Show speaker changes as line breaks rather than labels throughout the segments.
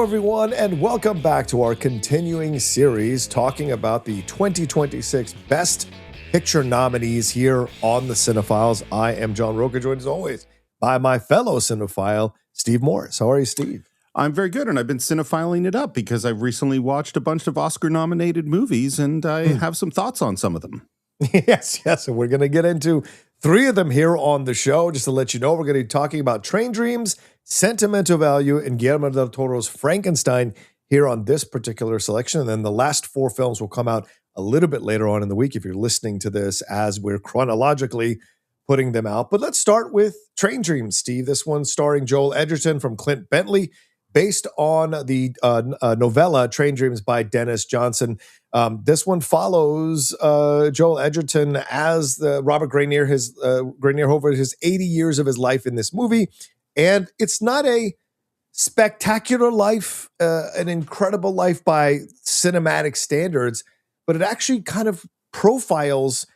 everyone, and welcome back to our continuing series talking about the 2026 Best Picture nominees here on the Cine-Files. I am John Rocha, joined as always by my fellow cinephile, Steve Morris. How are you, Steve?
I'm very good, and I've been cinephiling it up because I've recently watched a bunch of Oscar-nominated movies, and I have some thoughts on some of them.
Yes, and we're going to get into three of them here on the show. Just to let you know, we're going to be talking about Train Dreams, Sentimental Value, and Guillermo del Toro's Frankenstein here on this particular selection. And then the last four films will come out a little bit later on in the week if you're listening to this as we're chronologically putting them out. But let's start with Train Dreams, Steve. This one starring Joel Edgerton from Clint Bentley, based on the novella Train Dreams by Dennis Johnson. This one follows Joel Edgerton as Robert Grenier, Grenier over his 80 years of his life in this movie. And it's not a spectacular life, an incredible life by cinematic standards, but it actually kind of profiles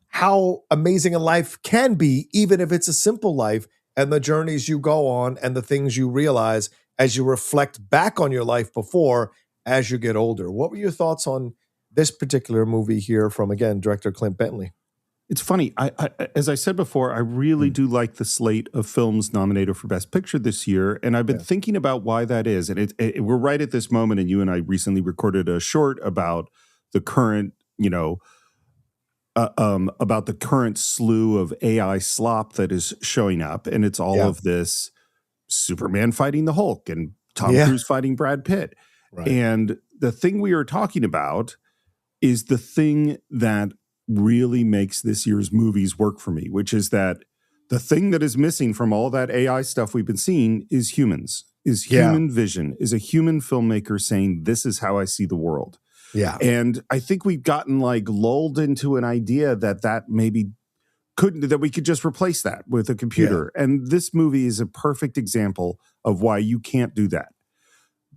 how amazing a life can be, even if it's a simple life, and the journeys you go on and the things you realize as you reflect back on your life before as you get older. What were your thoughts on this particular movie here from, again, director Clint Bentley?
It's funny. I as I said before, I really do like the slate of films nominated for Best Picture this year, and I've been thinking about why that is. And we're right at this moment, and you and I recently recorded a short about the current, about the current slew of AI slop that is showing up, and it's all of this Superman fighting the Hulk and Tom Cruise fighting Brad Pitt. Right. And the thing we are talking about is the thing that really makes this year's movies work for me, which is that the thing that is missing from all that AI stuff we've been seeing is humans, is human vision, is a human filmmaker saying, this is how I see the world. Yeah. And I think we've gotten lulled into an idea that maybe that we could just replace that with a computer. Yeah. And this movie is a perfect example of why you can't do that.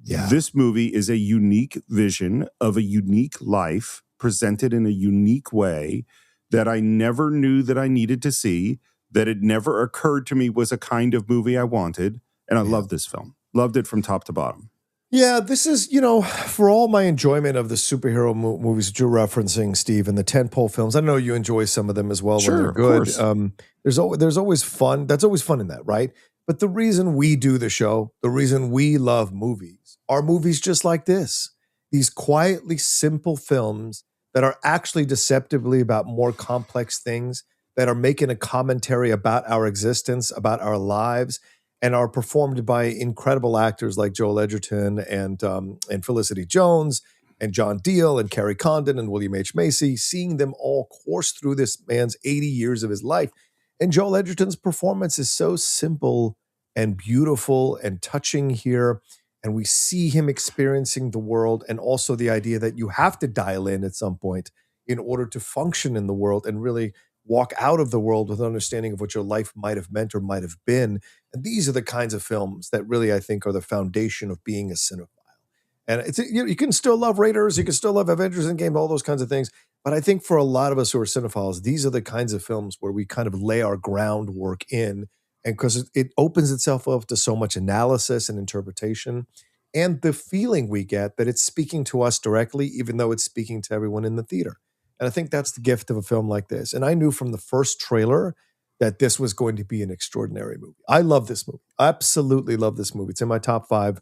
Yeah. This movie is a unique vision of a unique life presented in a unique way that I never knew that I needed to see, that it never occurred to me was a kind of movie I wanted. And I love this film. Loved it from top to bottom.
Yeah, this is, for all my enjoyment of the superhero movies that you're referencing, Steve, and the tentpole films, I know you enjoy some of them as well when they're good. There's always fun. That's always fun in that, right? But the reason we do the show, the reason we love movies, are movies just like this. These quietly simple films that are actually deceptively about more complex things, that are making a commentary about our existence, about our lives, and are performed by incredible actors like Joel Edgerton and Felicity Jones and John Deal and Carrie Condon and William H. Macy, seeing them all course through this man's 80 years of his life. And Joel Edgerton's performance is so simple and beautiful and touching here. And we see him experiencing the world, and also the idea that you have to dial in at some point in order to function in the world and really walk out of the world with an understanding of what your life might have meant or might have been. And these are the kinds of films that really, I think, are the foundation of being a cinephile. And it's you can still love Raiders, you can still love Avengers Endgame, all those kinds of things. But I think for a lot of us who are cinephiles, these are the kinds of films where we kind of lay our groundwork in, and because it opens itself up to so much analysis and interpretation, and the feeling we get that it's speaking to us directly, even though it's speaking to everyone in the theater. And I think that's the gift of a film like this. And I knew from the first trailer that this was going to be an extraordinary movie. I love this movie. I absolutely love this movie. It's in my top 5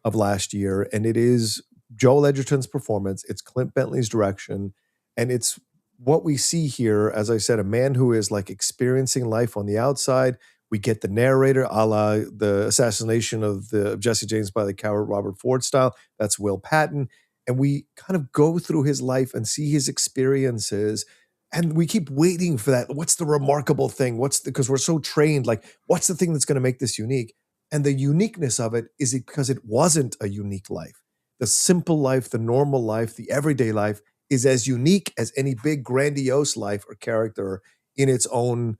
of last year. And it is Joel Edgerton's performance. It's Clint Bentley's direction. And it's what we see here, as I said, a man who is experiencing life on the outside. We get the narrator, a la the assassination of Jesse James by the coward Robert Ford style. That's Will Patton. And we kind of go through his life and see his experiences. And we keep waiting for that. What's the remarkable thing? Because we're so trained, what's the thing that's going to make this unique? And the uniqueness of it is because it wasn't a unique life. The simple life, the normal life, the everyday life is as unique as any big, grandiose life or character in its own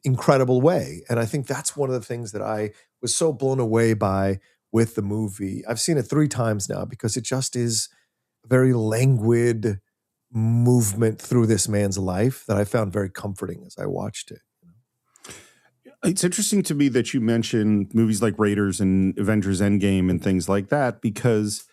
incredible way. And I think that's one of the things that I was so blown away by with the movie. I've seen it 3 times now because it just is a very languid movement through this man's life that I found very comforting as I watched it.
It's interesting to me that you mentioned movies like Raiders and Avengers Endgame and things like that, because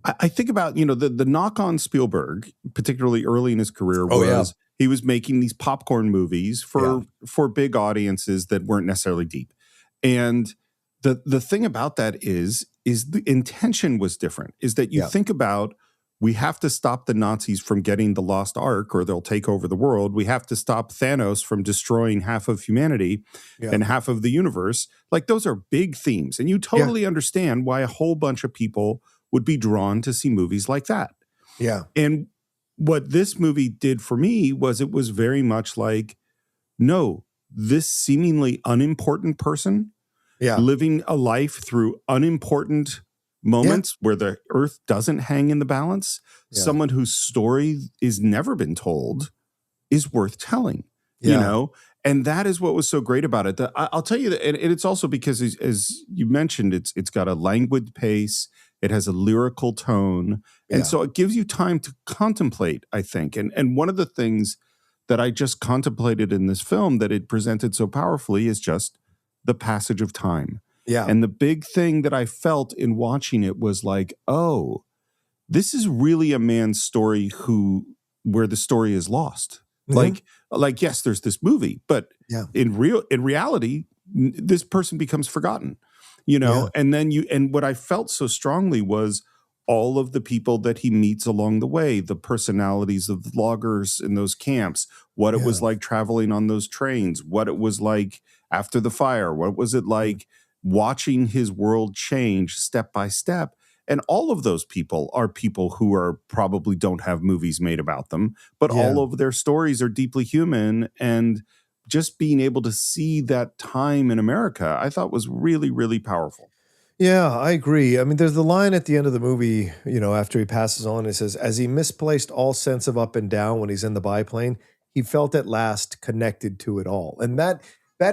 I think about, the knock on Spielberg, particularly early in his career, was he was making these popcorn movies for big audiences that weren't necessarily deep. And the thing about that is the intention was different, is that you think about, we have to stop the Nazis from getting the Lost Ark or they'll take over the world. We have to stop Thanos from destroying half of humanity and half of the universe. Like, those are big themes. And you totally understand why a whole bunch of people would be drawn to see movies like that.
Yeah.
And what this movie did for me was, it was very much like, no, this seemingly unimportant person living a life through unimportant moments where the earth doesn't hang in the balance, someone whose story is never been told, is worth telling, And that is what was so great about it. I'll tell you that, and it's also because, as you mentioned, it's got a languid pace, it has a lyrical tone, and so it gives you time to contemplate, I think. And one of the things that I just contemplated in this film that it presented so powerfully is just the passage of time.
Yeah.
And the big thing that I felt in watching it was like, oh, this is really a man's story where the story is lost. Like, yes, there's this movie, but in reality, this person becomes forgotten, and then and what I felt so strongly was all of the people that he meets along the way, the personalities of the loggers in those camps, what it was like traveling on those trains, what it was like after the fire, what was it like watching his world change step by step. And all of those people are people who are probably don't have movies made about them, but all of their stories are deeply human. And just being able to see that time in America, I thought was really, really powerful.
Yeah, I agree. I mean, there's the line at the end of the movie, after he passes on, it says, as he misplaced all sense of up and down when he's in the biplane, he felt at last connected to it all. And that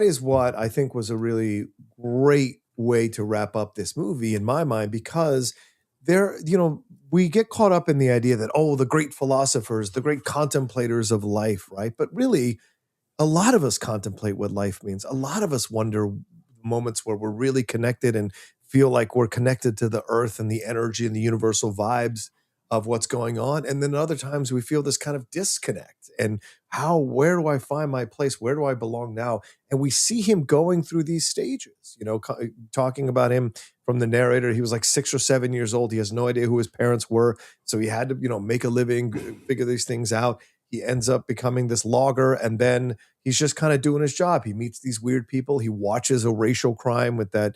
is what I think was a really great way to wrap up this movie in my mind, because we get caught up in the idea that, the great philosophers, the great contemplators of life, right? But really, a lot of us contemplate what life means. A lot of us wonder moments where we're really connected and feel like we're connected to the earth and the energy and the universal vibes of what's going on. And then other times we feel this kind of disconnect and where do I find my place? Where do I belong now? And we see him going through these stages, talking about him from the narrator. He was like 6 or 7 years old. He has no idea who his parents were. So he had to, make a living, figure these things out. He ends up becoming this logger, and then he's just kind of doing his job. He meets these weird people. He watches a racial crime with that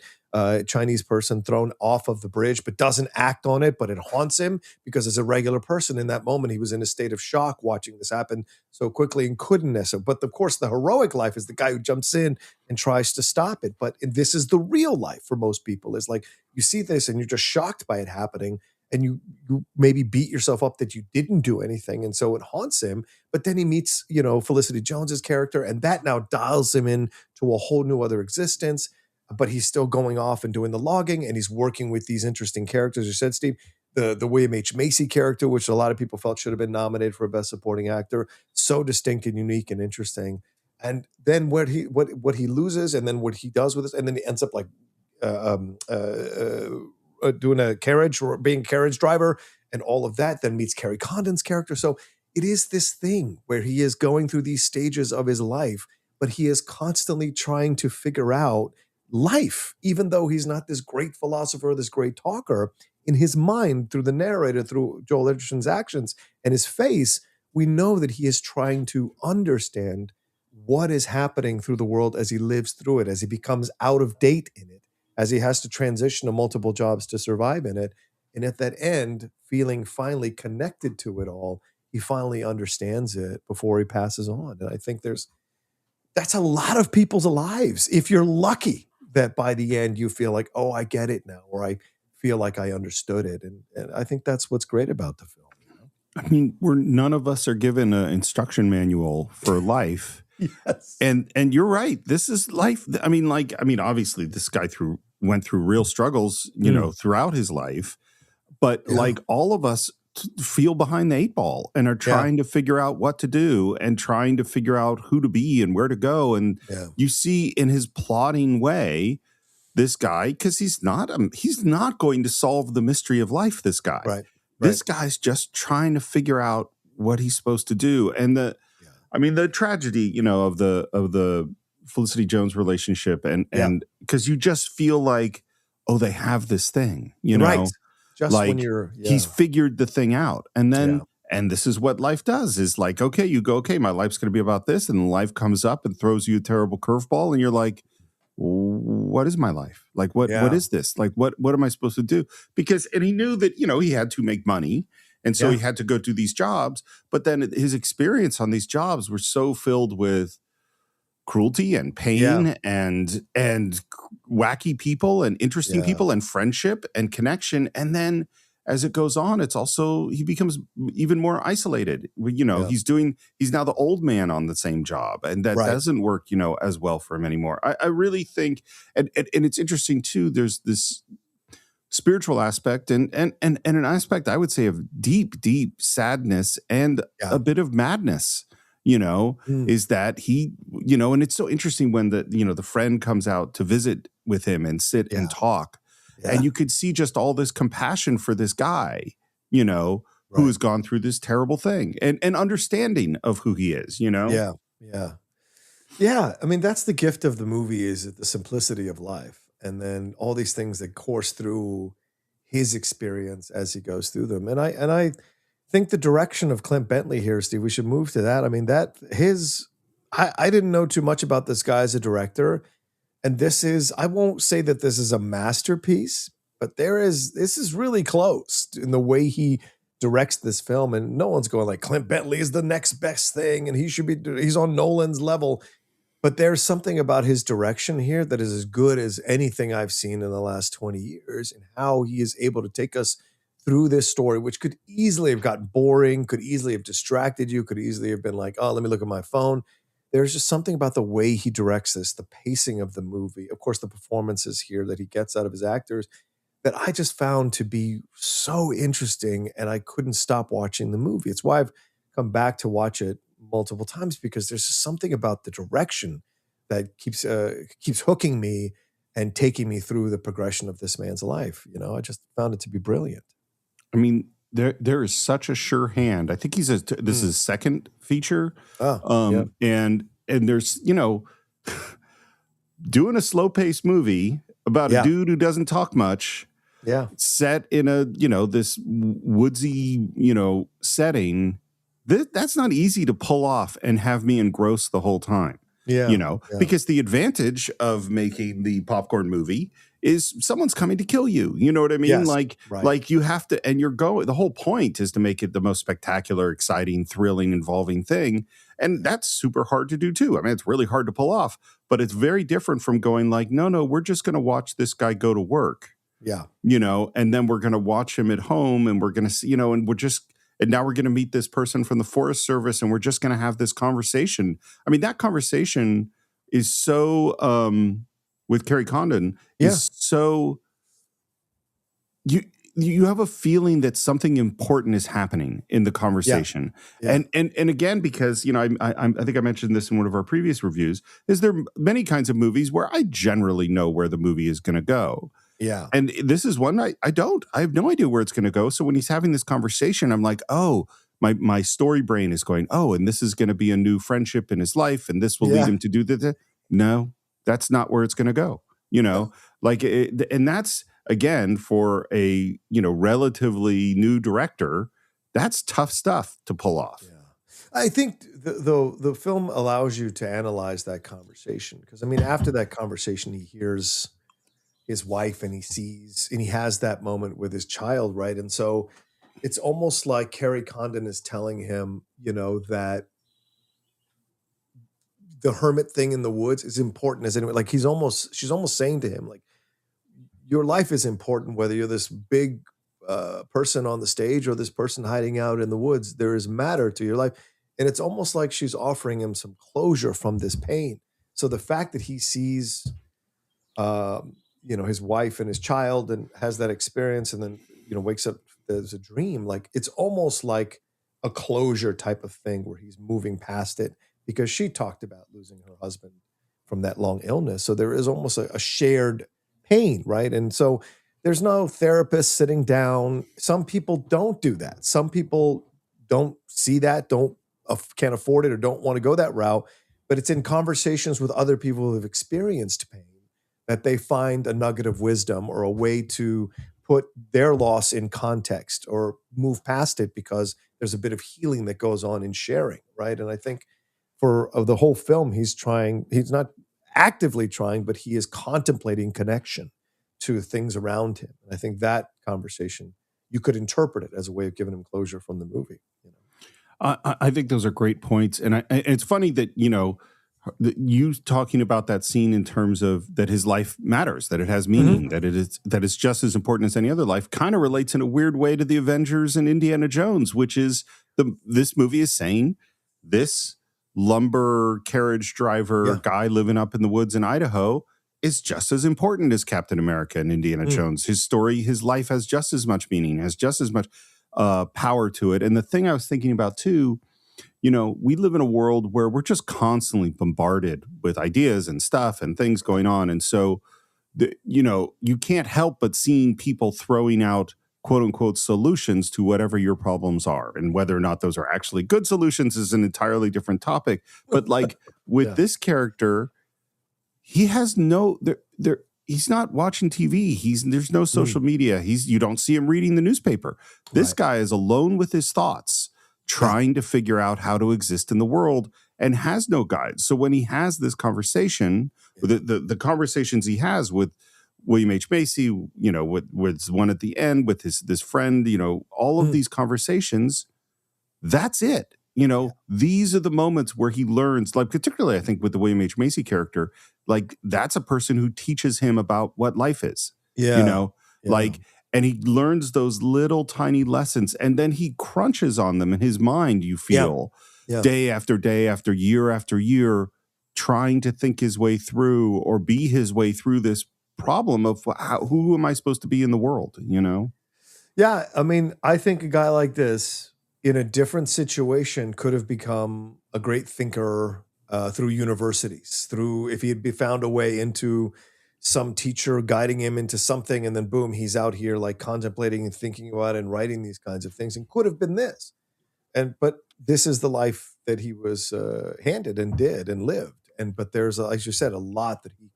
Chinese person thrown off of the bridge, but doesn't act on it, but it haunts him because as a regular person in that moment, he was in a state of shock watching this happen so quickly and couldn't necessarily. But of course, the heroic life is the guy who jumps in and tries to stop it. But this is the real life for most people. Is like you see this and you're just shocked by it happening. And you maybe beat yourself up that you didn't do anything. And so it haunts him. But then he meets, Felicity Jones's character, and that now dials him in to a whole new other existence. But he's still going off and doing the logging, and he's working with these interesting characters. You said, Steve, the William H. Macy character, which a lot of people felt should have been nominated for a Best Supporting Actor. So distinct and unique and interesting. And then what he loses, and then what he does with this, and then he ends up like doing a carriage or being a carriage driver and all of that, then meets Carrie Condon's character. So it is this thing where he is going through these stages of his life, but he is constantly trying to figure out life, even though he's not this great philosopher, this great talker. In his mind, through the narrator, through Joel Edgerton's actions and his face, we know that he is trying to understand what is happening through the world as he lives through it, as he becomes out of date in it, as he has to transition to multiple jobs to survive in it. And at that end, feeling finally connected to it all, he finally understands it before he passes on. And I think that's a lot of people's lives. If you're lucky that by the end you feel like, oh, I get it now, or I feel like I understood it. And I think that's what's great about the film.
I mean, none of us are given an instruction manual for life.
Yes.
And you're right. This is life. I mean, obviously this guy went through real struggles, throughout his life. But like all of us feel behind the 8 ball and are trying to figure out what to do and trying to figure out who to be and where to go. And you see in his plodding way, this guy, because he's not going to solve the mystery of life, this guy.
Right.
This guy's just trying to figure out what he's supposed to do. And the tragedy, of the Felicity Jones relationship and because you just feel like, oh, they have this thing,
Right. Just
like
when you're
he's figured the thing out. And then and this is what life does, is like, okay, you go, okay, my life's gonna be about this, and life comes up and throws you a terrible curveball, and you're like, what is my life? Like what is this? Like what am I supposed to do? Because he knew that, he had to make money. And so he had to go do these jobs. But then his experience on these jobs were so filled with cruelty and pain and wacky people and interesting people and friendship and connection. And then as it goes on, it's also, he becomes even more isolated. He's now the old man on the same job, and that doesn't work, as well for him anymore. I really think, and it's interesting too, there's this spiritual aspect and an aspect, I would say, of deep sadness and a bit of madness, is that he, and it's so interesting when the friend comes out to visit with him and sit and talk. And you could see just all this compassion for this guy, who has gone through this terrible thing and understanding of who he is,
Yeah. I mean, that's the gift of the movie, is the simplicity of life. And then all these things that course through his experience as he goes through them. And I think the direction of Clint Bentley here, Steve, we should move to that. I mean, I didn't know too much about this guy as a director. And I won't say that this is a masterpiece, but this is really close in the way he directs this film. And no one's going like, Clint Bentley is the next best thing, and he's on Nolan's level. But there's something about his direction here that is as good as anything I've seen in the last 20 years, and how he is able to take us through this story, which could easily have gotten boring, could easily have distracted you, could easily have been like, oh, let me look at my phone. There's just something about the way he directs this, the pacing of the movie, of course, the performances here that he gets out of his actors, that I just found to be so interesting, and I couldn't stop watching the movie. It's why I've come back to watch it multiple times, because there's just something about the direction that keeps hooking me and taking me through the progression of this man's life. I just found it to be brilliant.
I mean, there is such a sure hand. I think this is his second feature. And there's, doing a slow paced movie about a dude who doesn't talk much. Set in a, this woodsy, setting. That's not easy to pull off and have me engrossed the whole time. Because the advantage of making the popcorn movie is someone's coming to kill you. You know what I mean?
Yes,
like you have to, and the whole point is to make it the most spectacular, exciting, thrilling, involving thing. And that's super hard to do too. I mean, it's really hard to pull off, but it's very different from going like, no, we're just going to watch this guy go to work. And then we're going to watch him at home, and we're going to see, and now we're going to meet this person from the Forest Service, and we're just going to have this conversation. I mean, that conversation is so, with Carrie Condon, is so, you have a feeling that something important is happening in the conversation. And again, because, I think I mentioned this in one of our previous reviews, is there many kinds of movies where I generally know where the movie is going to go. And this is one I don't. I have no idea where it's going to go. So when he's having this conversation, I'm like, oh, my story brain is going, oh, and this is going to be a new friendship in his life, and this will lead him to do that. No, that's not where it's going to go. And that's, again, for a relatively new director, that's tough stuff to pull off.
I think the film allows you to analyze that conversation, because I mean, after that conversation, he hears his wife, and he has that moment with his child, right? And so it's almost like Carrie Condon is telling him, that the hermit thing in the woods is important as anyone. Like she's almost saying to him, like, your life is important, whether you're this big person on the stage or this person hiding out in the woods. There is matter to your life. And it's almost like she's offering him some closure from this pain. So the fact that he sees his wife and his child and has that experience, and then, wakes up there's a dream, like it's almost like a closure type of thing where he's moving past it because she talked about losing her husband from that long illness. So there is almost a shared pain, right? And so there's no therapist sitting down. Some people don't do that. Some people don't see that, don't can't afford it, or don't want to go that route. But it's in conversations with other people who have experienced pain that they find a nugget of wisdom or a way to put their loss in context or move past it because there's a bit of healing that goes on in sharing, right? And I think for the whole film, he's not actively trying, but he is contemplating connection to things around him. And I think that conversation, you could interpret it as a way of giving him closure from the movie.
I think those are great points, and it's funny that you talking about that scene in terms of that his life matters, that it has meaning, that it's just as important as any other life, kind of relates in a weird way to the Avengers and Indiana Jones, which is this movie is saying this lumber carriage driver guy living up in the woods in Idaho is just as important as Captain America and Indiana Jones. His story, his life has just as much meaning, has just as much power to it. And the thing I was thinking about too, we live in a world where we're just constantly bombarded with ideas and stuff and things going on. And so, you can't help but seeing people throwing out quote unquote solutions to whatever your problems are. And whether or not those are actually good solutions is an entirely different topic. But like with this character, he has he's not watching TV. There's no social media. You don't see him reading the newspaper. This guy is alone with his thoughts, trying to figure out how to exist in the world and has no guide. So when he has this conversation, the conversations he has with William H. Macy, with one at the end with this friend, all of these conversations, that's it. These are the moments where he learns, like particularly I think with the William H. Macy character, like that's a person who teaches him about what life is. And he learns those little tiny lessons and then he crunches on them in his mind, you feel, day after day after year, trying to think his way through or be his way through this problem of who am I supposed to be in the world,
Yeah, I mean, I think a guy like this in a different situation could have become a great thinker through universities, if he had found a way into some teacher guiding him into something, and then boom, he's out here like contemplating and thinking about and writing these kinds of things, and could have been this. But this is the life that he was handed and did and lived. But there's, as you said, a lot that he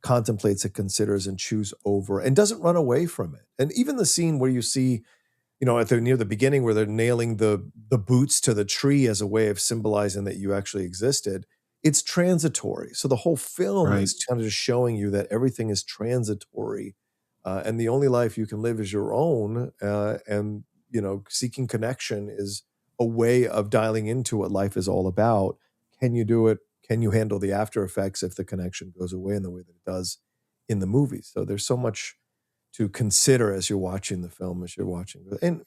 contemplates and considers and chews over and doesn't run away from it. And even the scene where you see, near the beginning where they're nailing the boots to the tree as a way of symbolizing that you actually existed, it's transitory. So the whole film is kind of just showing you that everything is transitory, and the only life you can live is your own. And seeking connection is a way of dialing into what life is all about. Can you do it? Can you handle the after effects if the connection goes away in the way that it does in the movie? So there's so much to consider as you're watching the film, and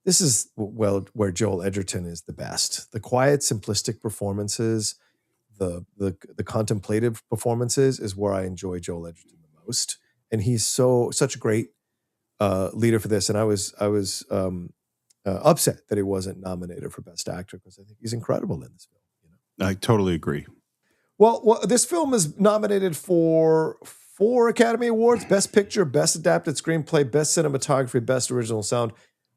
this is where Joel Edgerton is the best. The quiet, simplistic performances, the contemplative performances is where I enjoy Joel Edgerton the most, and he's such a great leader for this. And I was upset that he wasn't nominated for Best Actor because I think he's incredible in this film.
I totally agree.
Well, this film is nominated for 4 Academy Awards: Best Picture, Best Adapted Screenplay, Best Cinematography, Best Original Sound.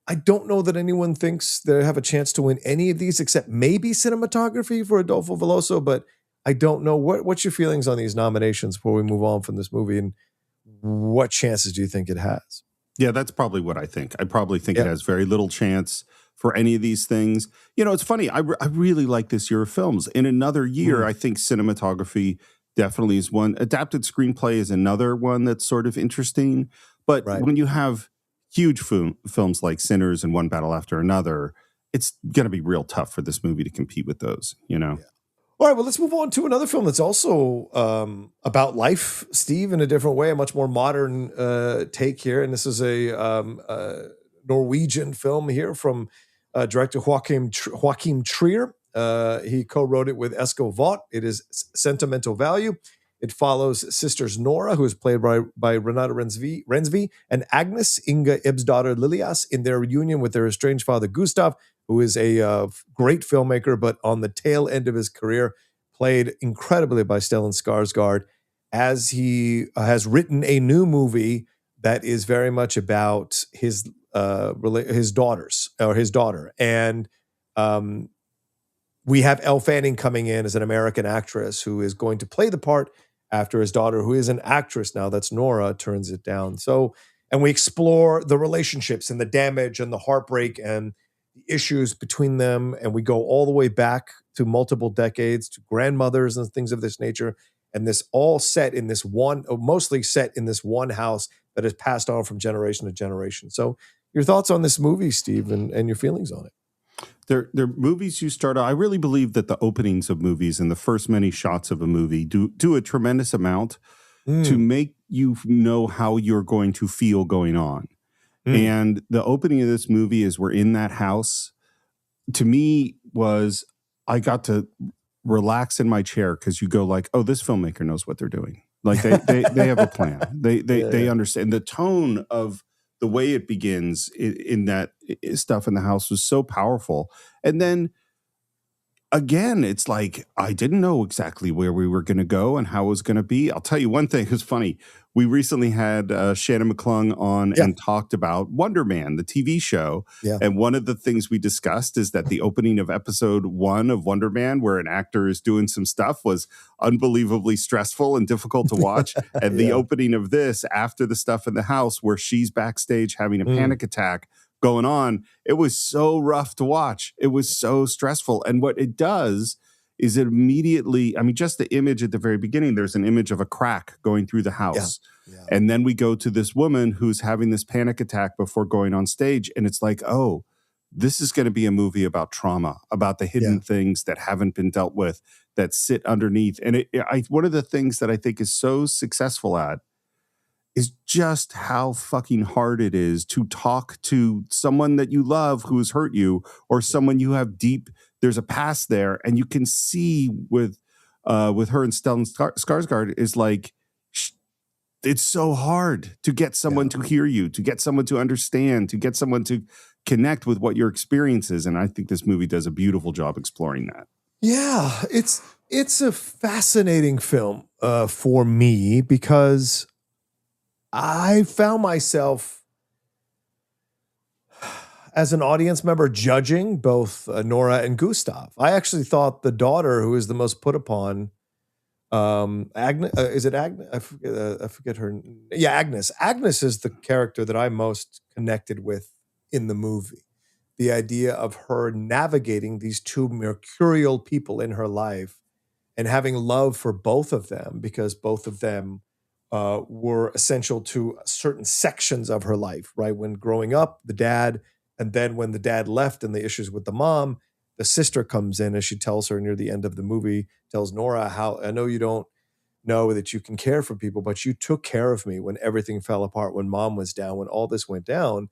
I don't know that anyone thinks they have a chance to win any of these except maybe cinematography for Adolfo Veloso, but I don't know. What's your feelings on these nominations before we move on from this movie, and what chances do you think it has?
Yeah, that's probably what I think. I probably think it has very little chance for any of these things. It's funny. I really like this year of films. In another year, I think cinematography definitely is one. Adapted screenplay is another one that's sort of interesting. But when you have huge films like Sinners and One Battle After Another, it's going to be real tough for this movie to compete with those,
Yeah. All right, well, let's move on to another film that's also about life, Steve, in a different way, a much more modern take here. And this is a Norwegian film here from director Joachim Trier. He co-wrote it with Esko Vogt. It is Sentimental Value. It follows sisters Nora, who is played by Renata Rensby, and Agnes, Inga Ib's daughter Lilias, in their reunion with their estranged father Gustav, who is a great filmmaker, but on the tail end of his career, played incredibly by Stellan Skarsgård, as he has written a new movie that is very much about his daughters, or his daughter. And we have Elle Fanning coming in as an American actress who is going to play the part after his daughter, who is an actress now, that's Nora, turns it down. So, and we explore the relationships and the damage and the heartbreak and the issues between them. And we go all the way back to multiple decades, to grandmothers and things of this nature. And this all set in this one, mostly set in this one house that is passed on from generation to generation. So your thoughts on this movie, Steve, and your feelings on it?
They're movies you start. I really believe that the openings of movies and the first many shots of a movie do a tremendous amount to make you know how you're going to feel going on. And the opening of this movie is we're in that house. To me, was I got to relax in my chair because you go like, oh, this filmmaker knows what they're doing. Like they have a plan. They understand the tone of the way it begins in that stuff in the house was so powerful. And then again, it's like, I didn't know exactly where we were going to go and how it was going to be. I'll tell you one thing. It was funny. We recently had Shannon McClung on and talked about Wonder Man, the TV show. Yeah. And one of the things we discussed is that the opening of episode 1 of Wonder Man, where an actor is doing some stuff, was unbelievably stressful and difficult to watch. And the opening of this, after the stuff in the house where she's backstage having a panic attack going on, it was so rough to watch. It was so stressful. And what it does is it immediately, I mean, just the image at the very beginning, there's an image of a crack going through the house. Yeah. Yeah. And then we go to this woman who's having this panic attack before going on stage. And it's like, oh, this is going to be a movie about trauma, about the hidden things that haven't been dealt with, that sit underneath. And one of the things that I think is so successful at is just how fucking hard it is to talk to someone that you love who's hurt you, or someone you have there's a past there. And you can see with her and Stellan Skarsgård is like, it's so hard to get someone to hear you, to get someone to understand, to get someone to connect with what your experience is. And I think this movie does a beautiful job exploring that.
Yeah, it's a fascinating film for me, because I found myself as an audience member judging both Nora and Gustav. I actually thought the daughter, who is the most put upon, Agnes, is it Agnes? I forget her. Yeah, Agnes. Agnes is the character that I most connected with in the movie. The idea of her navigating these two mercurial people in her life and having love for both of them, because both of them were essential to certain sections of her life, right? When growing up, the dad, and then when the dad left and the issues with the mom, the sister comes in, as she tells her near the end of the movie, tells Nora, how I know you don't know that you can care for people, but you took care of me when everything fell apart, when mom was down, when all this went down,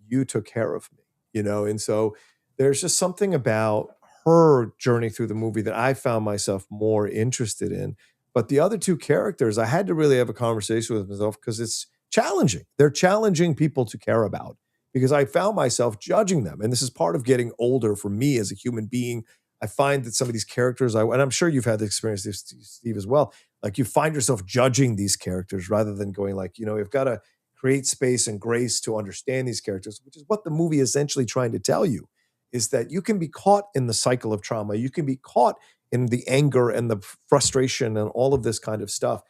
you took care of me, you know? And so there's just something about her journey through the movie that I found myself more interested in. But the other two characters, I had to really have a conversation with myself, because it's challenging. They're challenging people to care about, because I found myself judging them. And this is part of getting older for me as a human being. I find that some of these characters, and I'm sure you've had the experience, Steve, as well, like you find yourself judging these characters rather than going like, you've got to create space and grace to understand these characters, which is what the movie is essentially trying to tell you, is that you can be caught in the cycle of trauma. You can be caught in the anger and the frustration and all of this kind of stuff.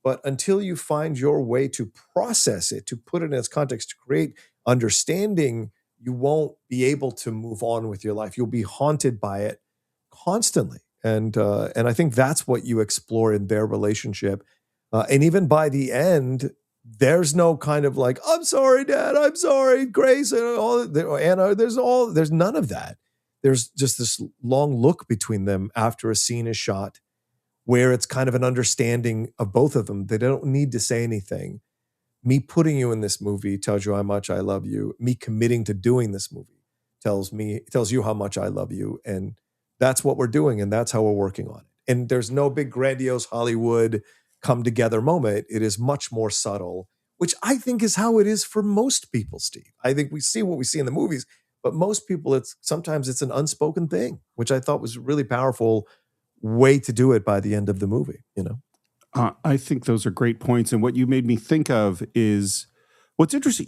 But until you find your way to process it, to put it in its context, to create understanding, you won't be able to move on with your life. You'll be haunted by it constantly. And I think that's what you explore in their relationship. And even by the end, there's no kind of like, I'm sorry, Dad, I'm sorry, Grace, and all Anna. There's none of that. There's just this long look between them after a scene is shot, where it's kind of an understanding of both of them. They don't need to say anything. Me putting you in this movie tells you how much I love you. Me committing to doing this movie tells you how much I love you. And that's what we're doing, and that's how we're working on it. And there's no big grandiose Hollywood come together moment. It is much more subtle, which I think is how it is for most people, Steve. I think we see what we see in the movies, but most people, sometimes it's an unspoken thing, which I thought was a really powerful way to do it by the end of the movie, you know?
I think those are great points. And what you made me think of is what's interesting.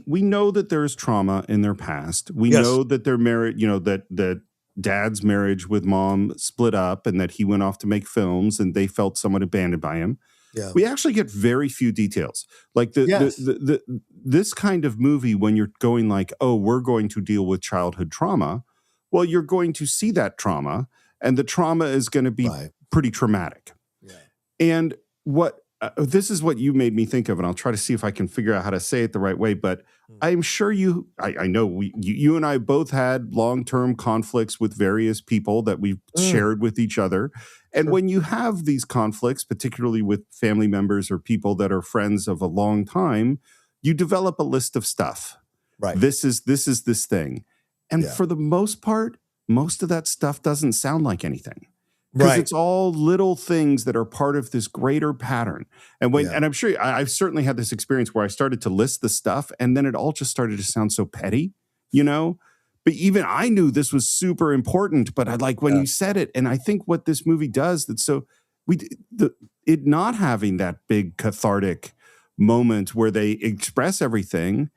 We know that there's trauma in their past. We know that their marriage, that dad's marriage with mom split up and that he went off to make films and they felt somewhat abandoned by him.
Yeah.
We actually get very few details. Like this kind of movie, when you're going like, oh, we're going to deal with childhood trauma. Well, you're going to see that trauma, and the trauma is going to be pretty traumatic.
Yeah.
And this is what you made me think of, and I'll try to see if I can figure out how to say it the right way. But I'm sure I know you and I both had long-term conflicts with various people that we've shared with each other. And when you have these conflicts, particularly with family members or people that are friends of a long time, you develop a list of stuff.
Right.
This is this thing. And for the most part, most of that stuff doesn't sound like anything. Because it's all little things that are part of this greater pattern. And and I'm sure I've certainly had this experience where I started to list the stuff and then it all just started to sound so petty, you know? But even I knew this was super important, but I like when you said it. And I think what this movie does it not having that big cathartic moment where they express everything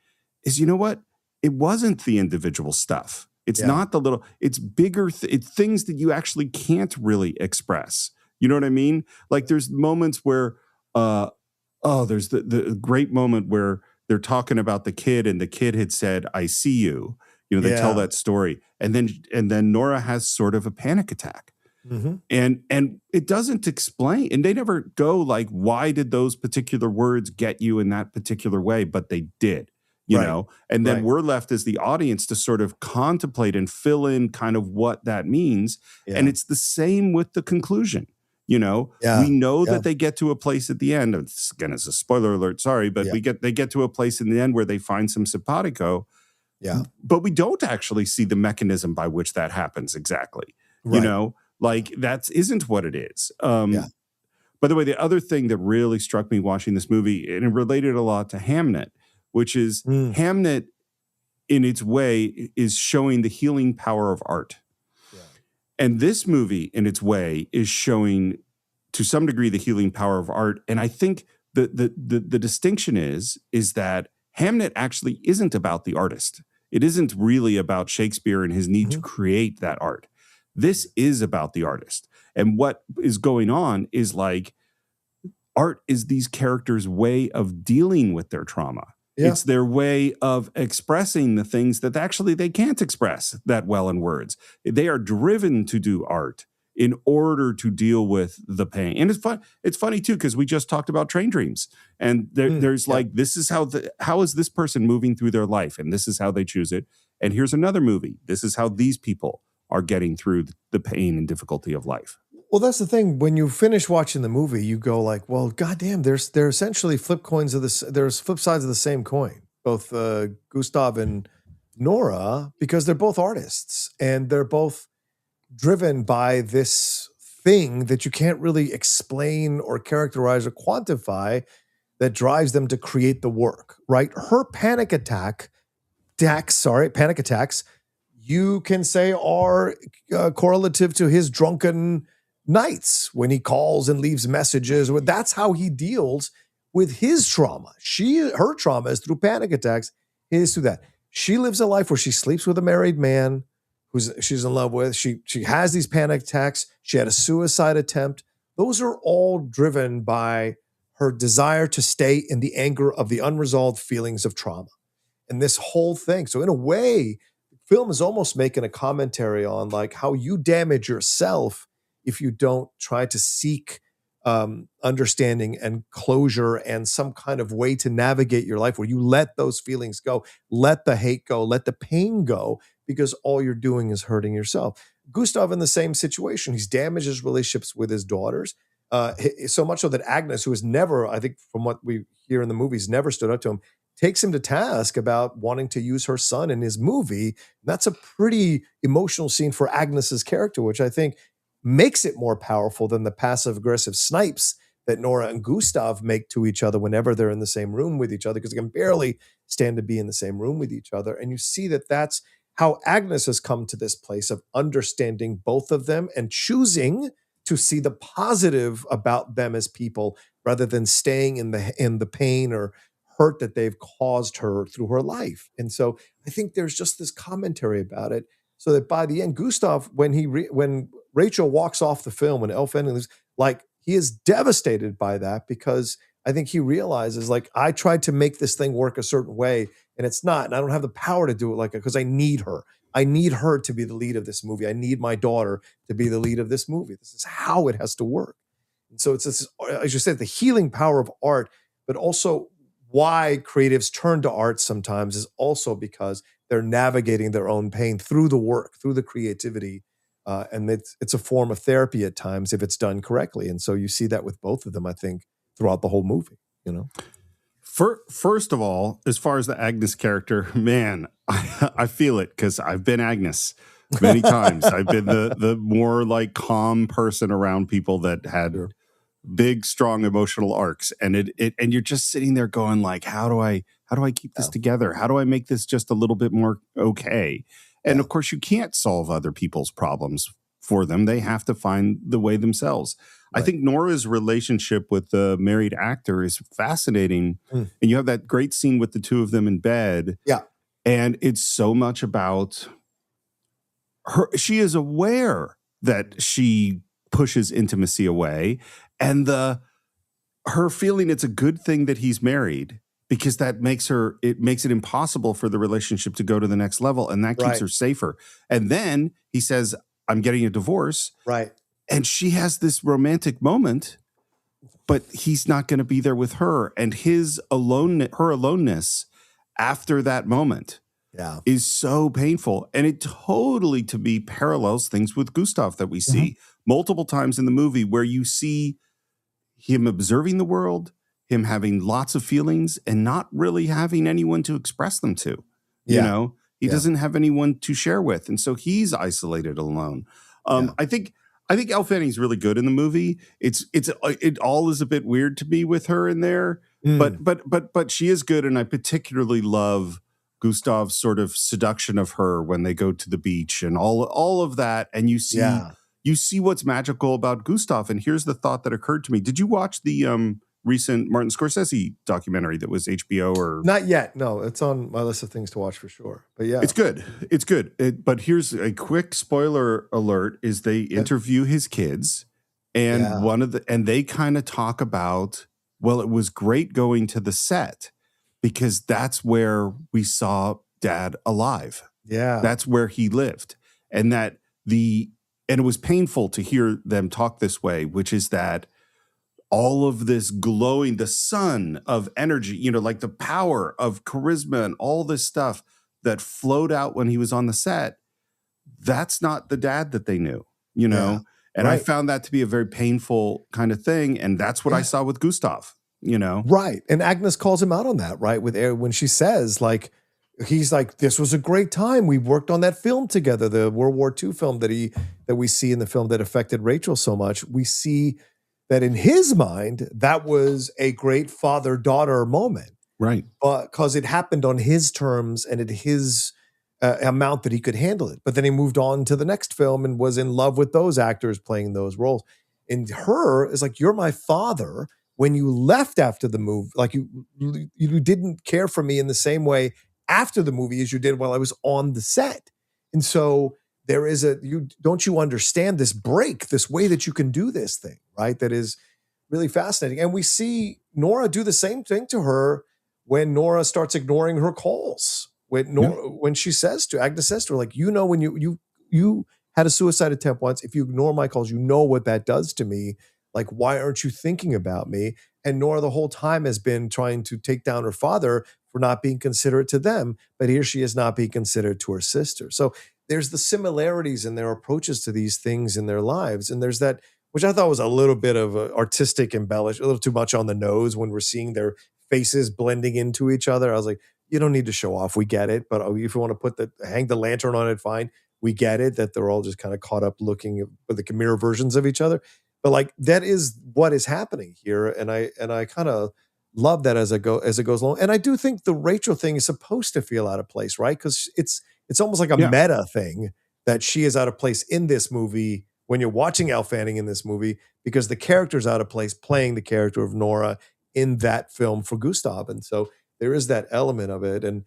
is, you know what? It wasn't the individual stuff. It's not the little, it's bigger, it's things that you actually can't really express. You know what I mean? Like there's moments where, there's the great moment where they're talking about the kid and the kid had said, I see you. You know, they tell that story. And then Nora has sort of a panic attack. Mm-hmm. And it doesn't explain, and they never go like, why did those particular words get you in that particular way? But they did. You know, and then we're left as the audience to sort of contemplate and fill in kind of what that means. Yeah. And it's the same with the conclusion. You know, we know that they get to a place at the end. Again, it's a spoiler alert. Sorry, but they get to a place in the end where they find some simpatico. Yeah, but we don't actually see the mechanism by which that happens exactly. Right. You know, like that isn't what it is. By the way, the other thing that really struck me watching this movie, and it related a lot to Hamnet, which is Hamnet in its way is showing the healing power of art. Yeah. And this movie in its way is showing to some degree the healing power of art. And I think the distinction is that Hamnet actually isn't about the artist. It isn't really about Shakespeare and his need to create that art. This is about the artist. And what is going on is like art is these characters' way of dealing with their trauma. Yeah. It's their way of expressing the things that actually they can't express that well in words. They are driven to do art in order to deal with the pain. And it's fun. It's funny too, because we just talked about Train Dreams. And there's like, this is how is this person moving through their life? And this is how they choose it. And here's another movie. This is how these people are getting through the pain and difficulty of life.
Well, that's the thing. When you finish watching the movie, you go like, well, goddamn, they're essentially there's flip sides of the same coin, both Gustav and Nora, because they're both artists and they're both driven by this thing that you can't really explain or characterize or quantify that drives them to create the work, right? Her panic attacks, you can say are correlative to his drunken nights when he calls and leaves messages. That's how he deals with his trauma. Her trauma is through panic attacks. His through that. She lives a life where she sleeps with a married man who she's in love with. She has these panic attacks. She had a suicide attempt. Those are all driven by her desire to stay in the anger of the unresolved feelings of trauma. And this whole thing. So in a way, the film is almost making a commentary on like how you damage yourself if you don't try to seek understanding and closure and some kind of way to navigate your life where you let those feelings go, let the hate go, let the pain go, because all you're doing is hurting yourself. Gustav in the same situation. He's damaged his relationships with his daughters, so much so that Agnes, who has never, I think from what we hear in the movies, never stood up to him, takes him to task about wanting to use her son in his movie. And that's a pretty emotional scene for Agnes's character, which I think makes it more powerful than the passive-aggressive Snipes that Nora and Gustav make to each other whenever they're in the same room with each other, because they can barely stand to be in the same room with each other. And you see that that's how Agnes has come to this place of understanding both of them and choosing to see the positive about them as people rather than staying in the pain or hurt that they've caused her through her life. And so I think there's just this commentary about it, so that by the end, Gustav, when Rachel walks off the film, when Elle Fanning leaves, like, he is devastated by that, because I think he realizes, like, I tried to make this thing work a certain way and it's not, and I don't have the power to do it like it, because I need her. I need her to be the lead of this movie. I need my daughter to be the lead of this movie. This is how it has to work. And so it's this, as you said, the healing power of art, but also why creatives turn to art sometimes is also because they're navigating their own pain through the work, through the creativity. And it's a form of therapy at times if it's done correctly. And so you see that with both of them, I think, throughout the whole movie, you know?
First of all, as far as the Agnes character, man, I feel it, because I've been Agnes many times. I've been the more like calm person around people that had big, strong emotional arcs, and and you're just sitting there going like, how do I keep this together? How do I make this just a little bit more okay? And of course, you can't solve other people's problems for them. They have to find the way themselves. Right. I think Nora's relationship with the married actor is fascinating. And you have that great scene with the two of them in bed.
Yeah.
And it's so much about her. She is aware that she pushes intimacy away, and her feeling it's a good thing that he's married, because that makes it impossible for the relationship to go to the next level, and that keeps her safer. And then he says, I'm getting a divorce.
Right.
And she has this romantic moment, but he's not going to be there with her. And her aloneness after that moment is so painful. And it totally, to me, parallels things with Gustav that we see multiple times in the movie, where you see him observing the world, him having lots of feelings and not really having anyone to express them to. You know, he doesn't have anyone to share with. And so he's isolated, alone. I think Elle Fanning's really good in the movie. It all is a bit weird to me with her in there, but she is good. And I particularly love Gustav's sort of seduction of her when they go to the beach and all of that. And you see what's magical about Gustav. And here's the thought that occurred to me. Did you watch the recent Martin Scorsese documentary that was HBO or?
Not yet. No, it's on my list of things to watch for sure. But yeah.
It's good. It's good. But here's a quick spoiler alert, is they interview his kids, and and they kind of talk about, well, it was great going to the set because that's where we saw Dad alive.
Yeah.
That's where he lived. And and it was painful to hear them talk this way, which is that all of this glowing, the sun of energy, you know, like the power of charisma and all this stuff that flowed out when he was on the set, that's not the Dad that they knew, you know? And I found that to be a very painful kind of thing. And that's what I saw with Gustav, you know?
Right. And Agnes calls him out on that, right? When she says, like, he's like, this was a great time. We worked on that film together, the World War II film that we see in the film that affected Rachel so much. We see that in his mind, that was a great father-daughter moment.
Right.
Because it happened on his terms and at his amount that he could handle it. But then he moved on to the next film and was in love with those actors playing those roles. And her is like, you're my father. When you left after the movie, like you didn't care for me in the same way after the movie as you did while I was on the set. And so there is don't you understand this break, this way that you can do this thing, right? That is really fascinating. And we see Nora do the same thing to her when Nora starts ignoring her calls. When she says to Agnes says to her, like, you know, when you had a suicide attempt once, if you ignore my calls, you know what that does to me. Like, why aren't you thinking about me? And Nora the whole time has been trying to take down her father for not being considerate to them, but here she is not being considerate to her sister. So there's the similarities in their approaches to these things in their lives. And there's that, which I thought was a little bit of an artistic embellish, a little too much on the nose when we're seeing their faces blending into each other. I was like, you don't need to show off. We get it. But if you want to hang the lantern on it, fine. We get it that they're all just kind of caught up looking at the mirror versions of each other. But like that is what is happening here, and I kind of love that as it goes along. And I do think the Rachel thing is supposed to feel out of place, right? Because it's almost like a meta thing that she is out of place in this movie when you're watching Elle Fanning in this movie, because the character's out of place playing the character of Nora in that film for Gustav. And so there is that element of it. And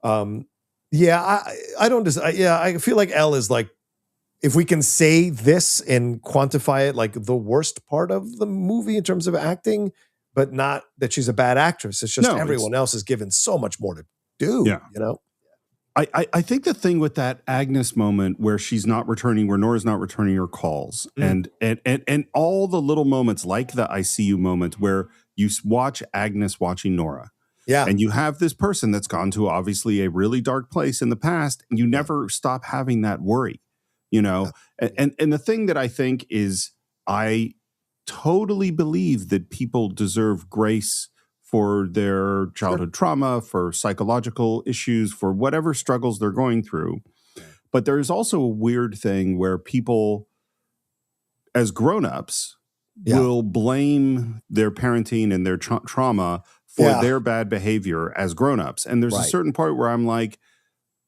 I don't just, I feel like Elle is like, if we can say this and quantify it, like the worst part of the movie in terms of acting, but not that she's a bad actress. It's just everyone else is given so much more to do, you know?
I think the thing with that Agnes moment where she's not returning, where Nora's not returning her calls, and all the little moments like the I see you moment where you watch Agnes watching Nora.
Yeah.
And you have this person that's gone to obviously a really dark place in the past, and you never stop having that worry, you know? Yeah. And the thing that I think is, I totally believe that people deserve grace for their childhood trauma, for psychological issues, for whatever struggles they're going through. But there's also a weird thing where people, as grown-ups, will blame their parenting and their trauma for their bad behavior as grown-ups. And there's a certain part where I'm like,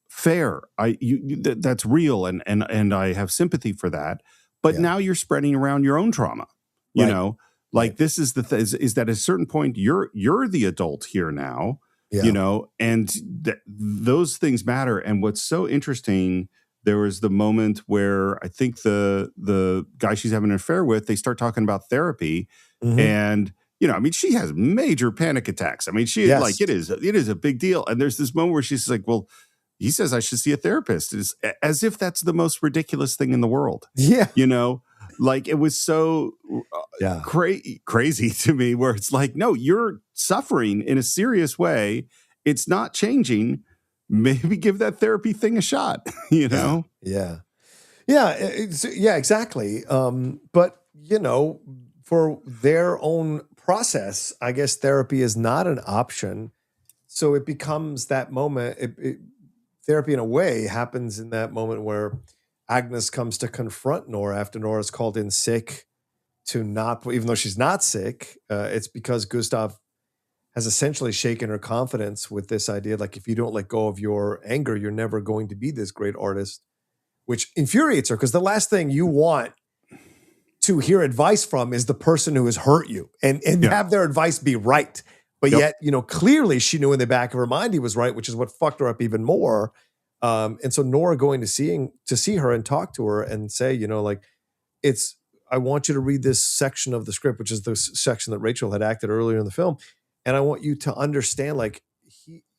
fair, that's real, and I have sympathy for that. But now you're spreading around your own trauma, you know? Like this is is that at a certain point you're the adult here now, you know, and those things matter. And what's so interesting, there was the moment where I think the guy she's having an affair with, they start talking about therapy, and you know, I mean, she has major panic attacks. I mean, she like it is a big deal. And there's this moment where she's like, well, he says I should see a therapist. It's as if that's the most ridiculous thing in the world.
Yeah,
you know. Like, it was so crazy to me, where it's like, no, you're suffering in a serious way. It's not changing. Maybe give that therapy thing a shot, you know?
Yeah, exactly. But, you know, for their own process, I guess therapy is not an option. So it becomes that moment. Therapy, in a way, happens in that moment where Agnes comes to confront Nora after Nora's called in sick to not, even though she's not sick, it's because Gustav has essentially shaken her confidence with this idea, like, if you don't let go of your anger, you're never going to be this great artist, which infuriates her, because the last thing you want to hear advice from is the person who has hurt you, and have their advice be right. But yet, you know, clearly she knew in the back of her mind he was right, which is what fucked her up even more. And so Nora going to see her and talk to her and say, you know, like, I want you to read this section of the script, which is the section that Rachel had acted earlier in the film. And I want you to understand, like,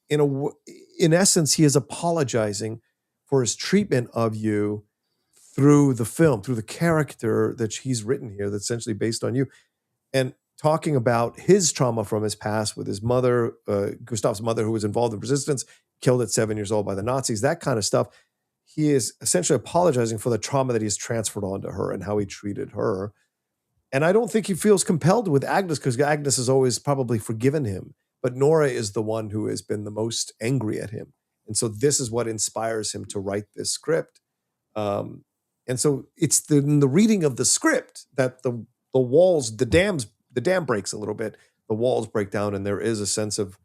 in essence, he is apologizing for his treatment of you through the film, through the character that he's written here, that's essentially based on you. And talking about his trauma from his past with his mother, Gustav's mother, who was involved in resistance, killed at 7 years old by the Nazis, that kind of stuff. He is essentially apologizing for the trauma that he's transferred onto her and how he treated her. And I don't think he feels compelled with Agnes, because Agnes has always probably forgiven him. But Nora is the one who has been the most angry at him. And so this is what inspires him to write this script. And so it's in the reading of the script that the walls, the dam breaks a little bit. The walls break down, and there is a sense of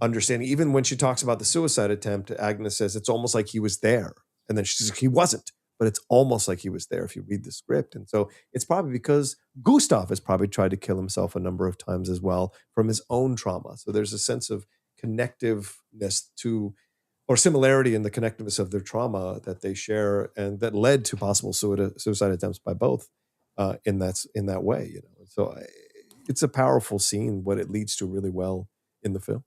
understanding. Even when she talks about the suicide attempt, Agnes says it's almost like he was there. And then she says he wasn't, but it's almost like he was there if you read the script. And so it's probably because Gustav has probably tried to kill himself a number of times as well from his own trauma. So there's a sense of connectiveness or similarity in the connectiveness of their trauma that they share, and that led to possible suicide attempts by both in that way. You know, so it's a powerful scene. What it leads to really well in the film.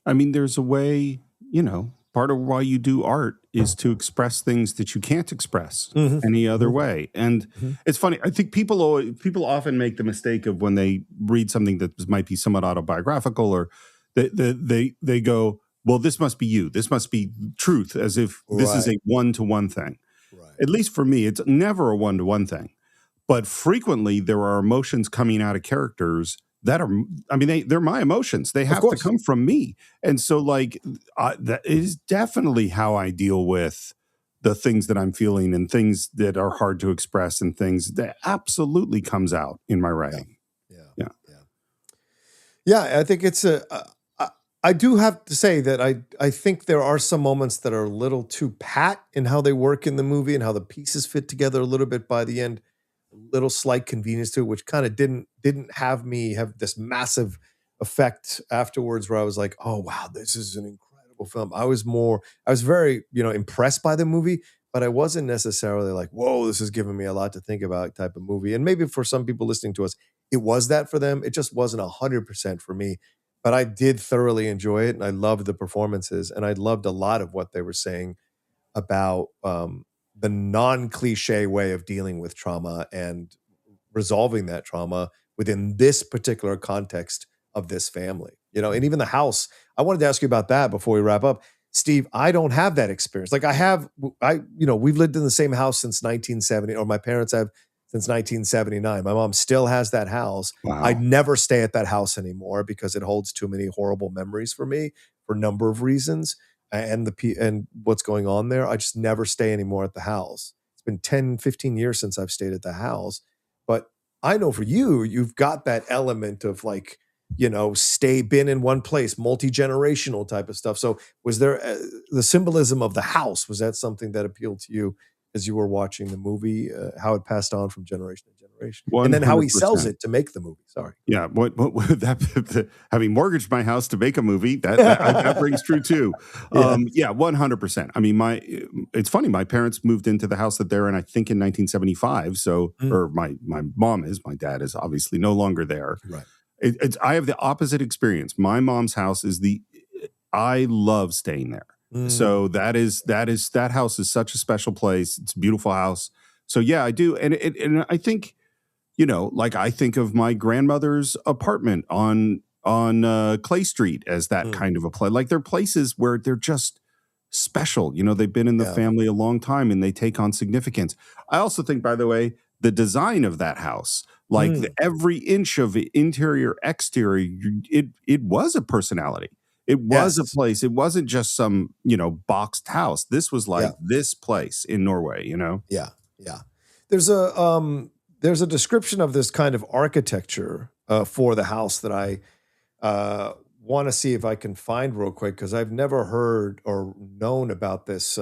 I mean, there's a way, you know, part of why you do art is to express things that you can't express any other way. And it's funny. I think people often make the mistake of, when they read something that might be somewhat autobiographical, or they go, well, this must be you. This must be truth, as if this is a one-to-one thing. Right. At least for me, it's never a one-to-one thing. But frequently there are emotions coming out of characters that are, I mean, they're my emotions. They have to come from me. And so, like, that is definitely how I deal with the things that I'm feeling and things that are hard to express and things that absolutely comes out in my writing.
Yeah, I think it's I do have to say that I think there are some moments that are a little too pat in how they work in the movie and how the pieces fit together a little bit by the end. A little slight convenience to it, which kind of didn't have me have this massive effect afterwards where I was like, oh wow, this is an incredible film. I was very, impressed by the movie, but I wasn't necessarily like, whoa, this is giving me a lot to think about type of movie. And maybe for some people listening to us, it was that for them. It just wasn't 100% for me. But I did thoroughly enjoy it, and I loved the performances, and I loved a lot of what they were saying about the non-cliche way of dealing with trauma and resolving that trauma within this particular context of this family. And even the house. I wanted to ask you about that before we wrap up. Steve, I don't have that experience. Like we've lived in the same house since 1970, or my parents have since 1979. My mom still has that house.
Wow.
I never stay at that house anymore because it holds too many horrible memories for me for a number of reasons. And what's going on there. I just never stay anymore at the house. It's been 10, 15 years since I've stayed at the house. But I know for you, you've got that element of like, been in one place, multi-generational type of stuff. So was there the symbolism of the house? Was that something that appealed to you as you were watching the movie, how it passed on from generation to generation, 100%. And then how he sells it to make the movie? Sorry.
Yeah. What having mortgaged my house to make a movie, that rings true too. Yeah, 100%. I mean, it's funny. My parents moved into the house that they're in, I think in 1975. So, or my mom is, my dad is obviously no longer there.
Right.
I have the opposite experience. My mom's house I love staying there. So that house is such a special place. It's a beautiful house. So yeah, I do. And I think, like I think of my grandmother's apartment on Clay Street as that kind of a place. Like they're places where they're just special. They've been in the family a long time and they take on significance. I also think, by the way, the design of that house, like every inch of interior, exterior, it was a personality. It was a place. It wasn't just some, boxed house. This was like this place in Norway,
Yeah. Yeah. There's a description of this kind of architecture for the house that I want to see if I can find real quick, because I've never heard or known about this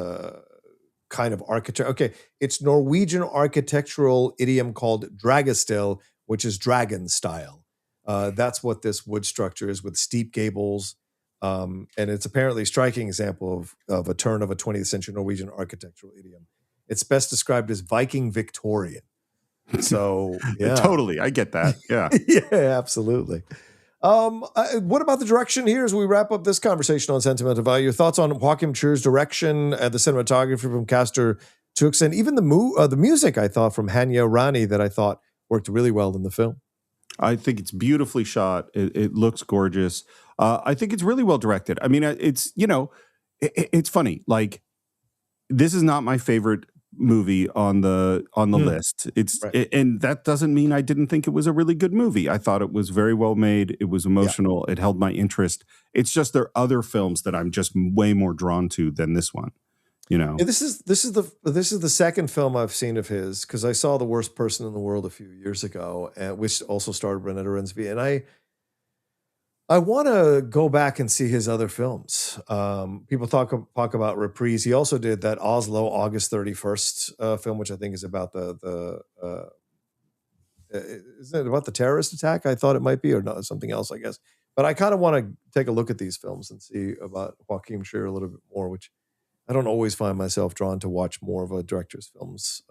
kind of architecture. Okay. It's Norwegian architectural idiom called dragestil, which is dragon style. That's what this wood structure is, with steep gables. And it's apparently a striking example of a turn of a 20th century Norwegian architectural idiom. It's best described as Viking Victorian. So, yeah.
Totally. I get that. Yeah.
Yeah, absolutely. What about the direction here as we wrap up this conversation on Sentimental Value? Your thoughts on Joachim Trier's direction, the cinematography from Castor Tuxen, even the music, I thought, from Hanya Rani, that I thought worked really well in the film.
I think it's beautifully shot. It looks gorgeous. I think it's really well directed. I mean, it's funny. Like, this is not my favorite movie on the list. It's right. And that doesn't mean I didn't think it was a really good movie. I thought it was very well made. It was emotional. It held my interest. It's just there are other films that I'm just way more drawn to than this one.
Yeah, this is the second film I've seen of his, because I saw The Worst Person in the World a few years ago, which also starred Renata Rensby, and I want to go back and see his other films. People talk about Reprise. He also did that Oslo August 31st film, which I think is about is it about the terrorist attack? I thought it might be, or not, something else, I guess. But I kind of want to take a look at these films and see about Joachim Trier a little bit more, which I don't always find myself drawn to watch more of a director's films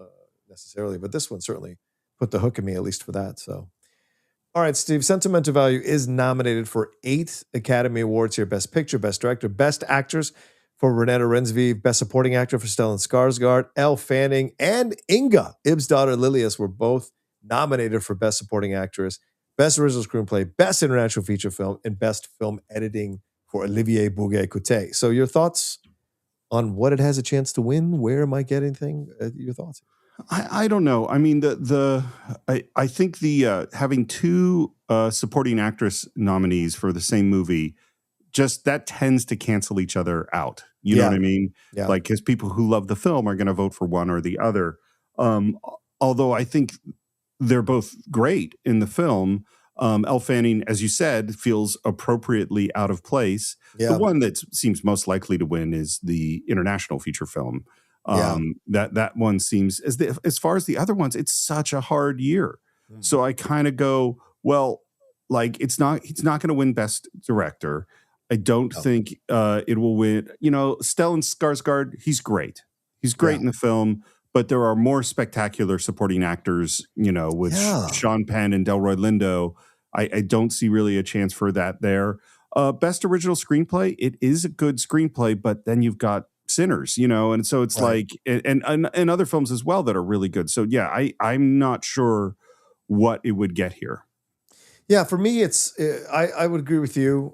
necessarily, but this one certainly put the hook in me, at least for that. So, all right, Steve, Sentimental Value is nominated for 8 Academy Awards here: Best Picture, Best Director, Best Actress for Renata Rensby, Best Supporting Actor for Stellan Skarsgård, Elle Fanning, and Inga Ibsdottir Lilius were both nominated for Best Supporting Actress, Best Original Screenplay, Best International Feature Film, and Best Film Editing for Olivier Bouguet-Coutet. So your thoughts on what it has a chance to win? Where am I getting anything? Your thoughts?
I don't know. I mean, I think having 2 supporting actress nominees for the same movie just that tends to cancel each other out. You know what I mean?
Yeah.
Like, because people who love the film are going to vote for one or the other. Although I think they're both great in the film. Elle Fanning, as you said, feels appropriately out of place.
Yeah.
The one that seems most likely to win is the international feature film. That one seems, as far as the other ones, it's such a hard year. So I kind of go, well, like he's not going to win Best Director. I don't think it will win. You know, Stellan Skarsgård, he's great. He's great in the film, but there are more spectacular supporting actors, you know, with Sean Penn and Delroy Lindo. I don't see really a chance for that there. Best Original Screenplay, it is a good screenplay, but then you've got Sinners, you know, and so it's like, and other films as well that are really good. So yeah, I'm not sure what it would get here.
Yeah, for me, it's I would agree with you.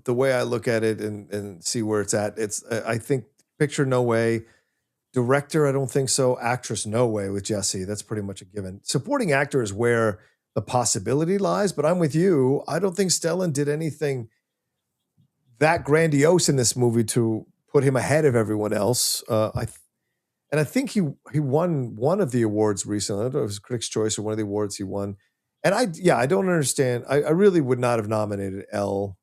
The way I look at it and see where it's at, it's I think picture no way, director I don't think so, actress no way with Jessie. That's pretty much a given. Supporting actor is where the possibility lies, but I'm with you. I don't think Stellan did anything that grandiose in this movie to put him ahead of everyone else. I think he won one of the awards recently. I don't know if it was Critics' Choice or one of the awards he won. And I don't understand. I really would not have nominated Elle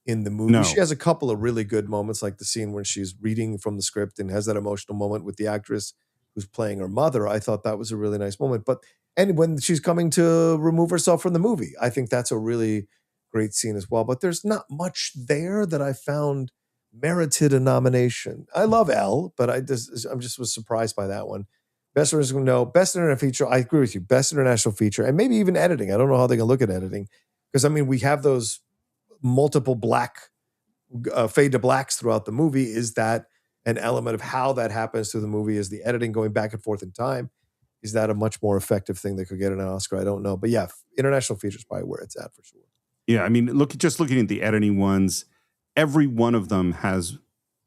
in the movie. No. She has a couple of really good moments, like the scene when she's reading from the script and has that emotional moment with the actress who's playing her mother. I thought that was a really nice moment. And when she's coming to remove herself from the movie, I think that's a really great scene as well. But there's not much there that I found merited a nomination. I love Elle, but I just was surprised by that one. Best international feature. I agree with you. Best international feature, and maybe even editing. I don't know how they can look at editing, because I mean we have those multiple black fade to blacks throughout the movie. Is that an element of how that happens through the movie? Is the editing going back and forth in time? Is that a much more effective thing that could get an Oscar? I don't know, but yeah, international feature is probably where it's at for sure.
Yeah, I mean, looking at the editing ones, every one of them has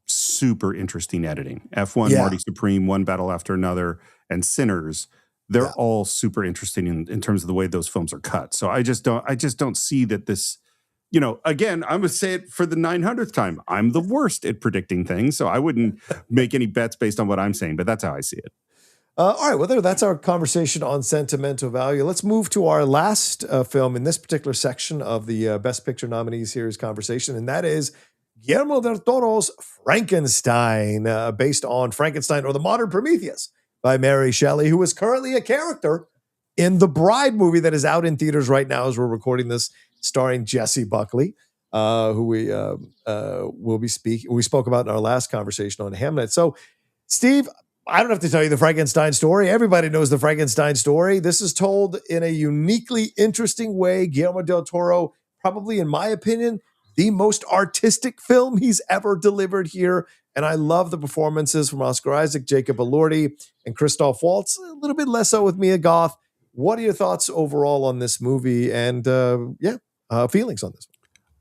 super interesting editing. F1, Marty Supreme, One Battle After Another, and Sinners. They're all super interesting in terms of the way those films are cut. So I just don't see that this, you know, again, I'm going to say it for the 900th time. I'm the worst at predicting things, so I wouldn't make any bets based on what I'm saying, but that's how I see it.
All right, well, that's our conversation on sentimental value. Let's move to our last film in this particular section of the Best Picture nominees series conversation, and that is Guillermo del Toro's Frankenstein, based on Frankenstein or the Modern Prometheus by Mary Shelley, who is currently a character in the Bride movie that is out in theaters right now as we're recording this, starring Jessie Buckley, who we spoke about in our last conversation on Hamlet. So, Steve, I don't have to tell you the Frankenstein story. Everybody knows the Frankenstein story. This is told in a uniquely interesting way. Guillermo del Toro, probably, in my opinion, the most artistic film he's ever delivered here. And I love the performances from Oscar Isaac, Jacob Elordi, and Christoph Waltz. A little bit less so with Mia Goth. What are your thoughts overall on this movie and, feelings on this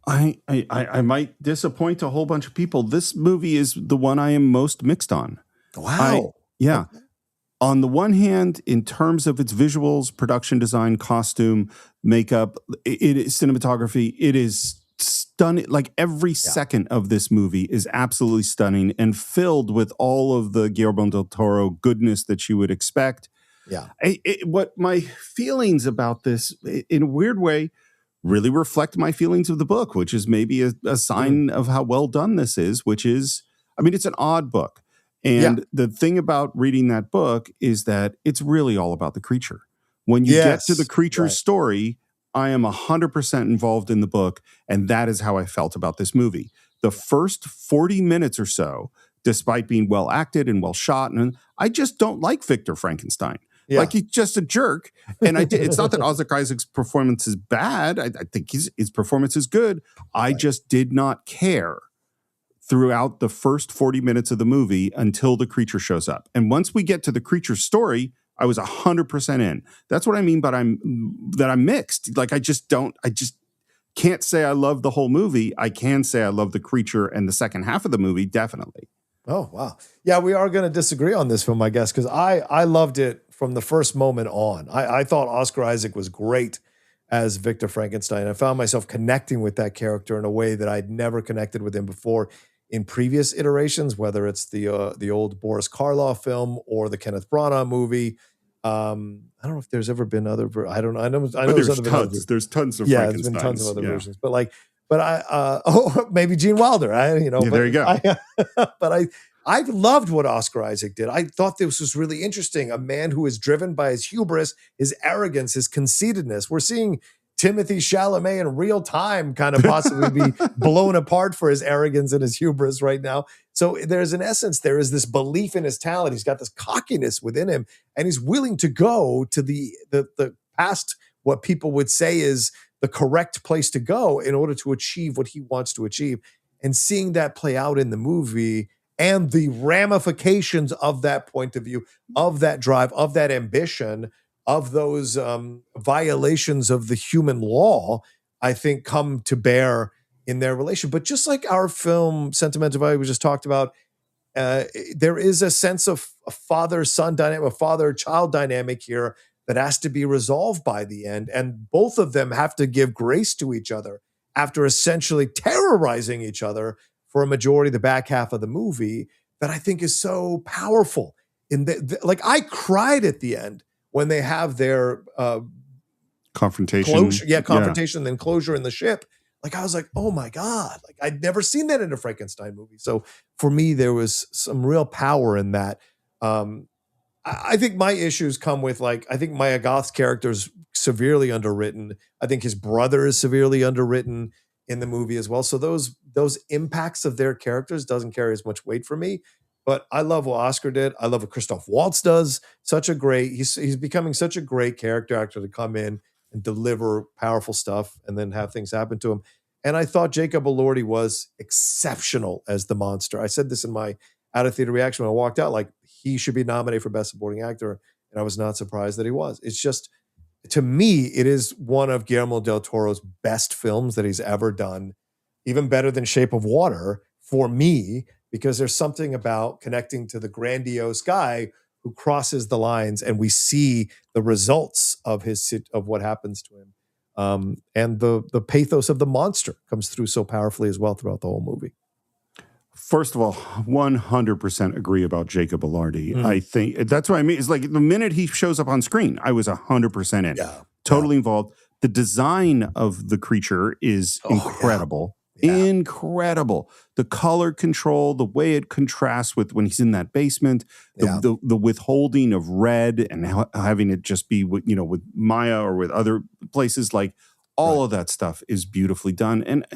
one?
I might disappoint a whole bunch of people. This movie is the one I am most mixed on.
Wow.
Okay. On the one hand, in terms of its visuals, production design, costume, makeup, cinematography, it is stunning. Like every second of this movie is absolutely stunning and filled with all of the Guillermo del Toro goodness that you would expect.
Yeah.
What my feelings about this, in a weird way, really reflect my feelings of the book, which is maybe a sign of how well done this is, which is, I mean, it's an odd book. And the thing about reading that book is that it's really all about the creature. When you get to the creature's story, I am 100% involved in the book, and that is how I felt about this movie. The first 40 minutes or so, despite being well acted and well shot, and I just don't like Victor Frankenstein. Yeah. Like, he's just a jerk. And it's not that Oscar Isaac's performance is bad. I think his performance is good. I just did not care throughout the first 40 minutes of the movie until the creature shows up. And once we get to the creature's story, I was 100% in. That's what I mean, but I'm mixed. Like, I just can't say I love the whole movie. I can say I love the creature and the second half of the movie, definitely.
Oh, wow. Yeah, we are going to disagree on this film, I guess, because I loved it from the first moment on. I thought Oscar Isaac was great as Victor Frankenstein. I found myself connecting with that character in a way that I'd never connected with him before in previous iterations, whether it's the old Boris Karloff film or the Kenneth Branagh movie. I don't know if there's ever been other. I don't know. I know.
There's tons. There's tons of
There's been tons of other
yeah.
versions, but maybe Gene Wilder.
There you go.
But I loved what Oscar Isaac did. I thought this was really interesting. A man who is driven by his hubris, his arrogance, his conceitedness. We're seeing Timothée Chalamet in real time kind of possibly be blown apart for his arrogance and his hubris right now. So there is this belief in his talent. He's got this cockiness within him, and he's willing to go to the past, what people would say is the correct place to go in order to achieve what he wants to achieve. And seeing that play out in the movie and the ramifications of that point of view, of that drive, of that ambition, of those violations of the human law, I think come to bear in their relation. But just like our film Sentimental we just talked about, there is a sense of a father-son dynamic, a father-child dynamic here that has to be resolved by the end. And both of them have to give grace to each other after essentially terrorizing each other for a majority of the back half of the movie, that I think is so powerful. Like I cried at the end when they have their
confrontation,
and then closure in the ship. Like I was like, oh my God, like I'd never seen that in a Frankenstein movie. So for me, there was some real power in that. I think my issues come with I think Maya Goth's character is severely underwritten. I think his brother is severely underwritten in the movie as well. So those impacts of their characters doesn't carry as much weight for me. But I love what Oscar did. I love what Christoph Waltz does. He's becoming such a great character actor to come in and deliver powerful stuff and then have things happen to him. And I thought Jacob Elordi was exceptional as the monster. I said this in my out of theater reaction when I walked out, like he should be nominated for Best Supporting Actor. And I was not surprised that he was. It's just, to me, it is one of Guillermo del Toro's best films that he's ever done, even better than Shape of Water for me, because there's something about connecting to the grandiose guy who crosses the lines and we see the results of what happens to him. And the pathos of the monster comes through so powerfully as well throughout the whole movie.
First of all, 100% agree about Jacob Elordi. I think that's what I mean. It's like the minute he shows up on screen, I was 100% in. Totally involved. The design of the creature is incredible. Incredible. The color control, the way it contrasts with when he's in that basement, the withholding of red and having it just be with Maya or with other places, like all of that stuff is beautifully done. And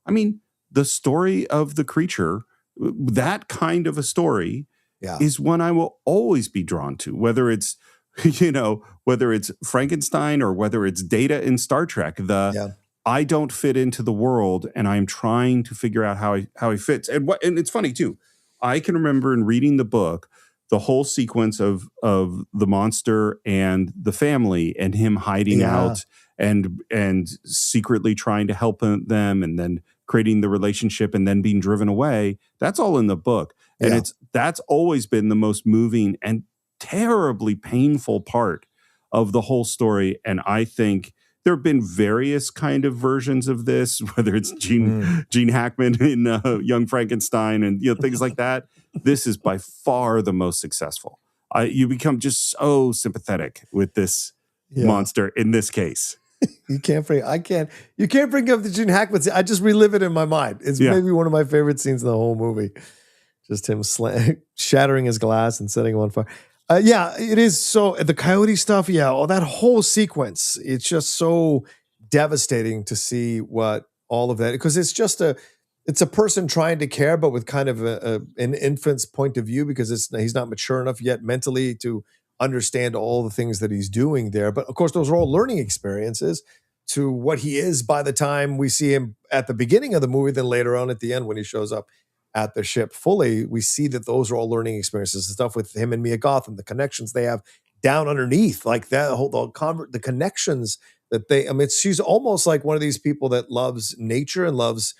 I mean, the story of the creature, that kind of a story is one I will always be drawn to, whether it's whether it's Frankenstein or whether it's Data in Star Trek. I don't fit into the world, and I'm trying to figure out how he fits. And it's funny too. I can remember in reading the book the whole sequence of the monster and the family, and him hiding out and secretly trying to help them, and then creating the relationship, and then being driven away. That's all in the book, and that's always been the most moving and terribly painful part of the whole story. And I think there have been various kind of versions of this, whether it's Gene Hackman in Young Frankenstein and things like that. This is by far the most successful. You become just so sympathetic with this monster in this case.
You can't bring up the Gene Hackman scene. I just relive it in my mind. It's maybe one of my favorite scenes in the whole movie. Just him shattering his glass and setting him on fire. It is. So the coyote stuff, that whole sequence, it's just so devastating to see what all of that, because it's a person trying to care, but with kind of an infant's point of view, because he's not mature enough yet mentally to understand all the things that he's doing there. But of course, those are all learning experiences to what he is by the time we see him at the beginning of the movie. Then later on at the end, when he shows up at the ship fully, we see that those are all learning experiences. The stuff with him and Mia Goth and the connections they have down underneath, like that whole the connections that they. I mean, she's almost like one of these people that loves nature and loves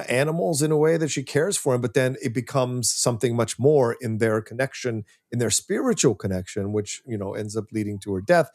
animals in a way that she cares for him, but then it becomes something much more in their connection, in their spiritual connection, which ends up leading to her death.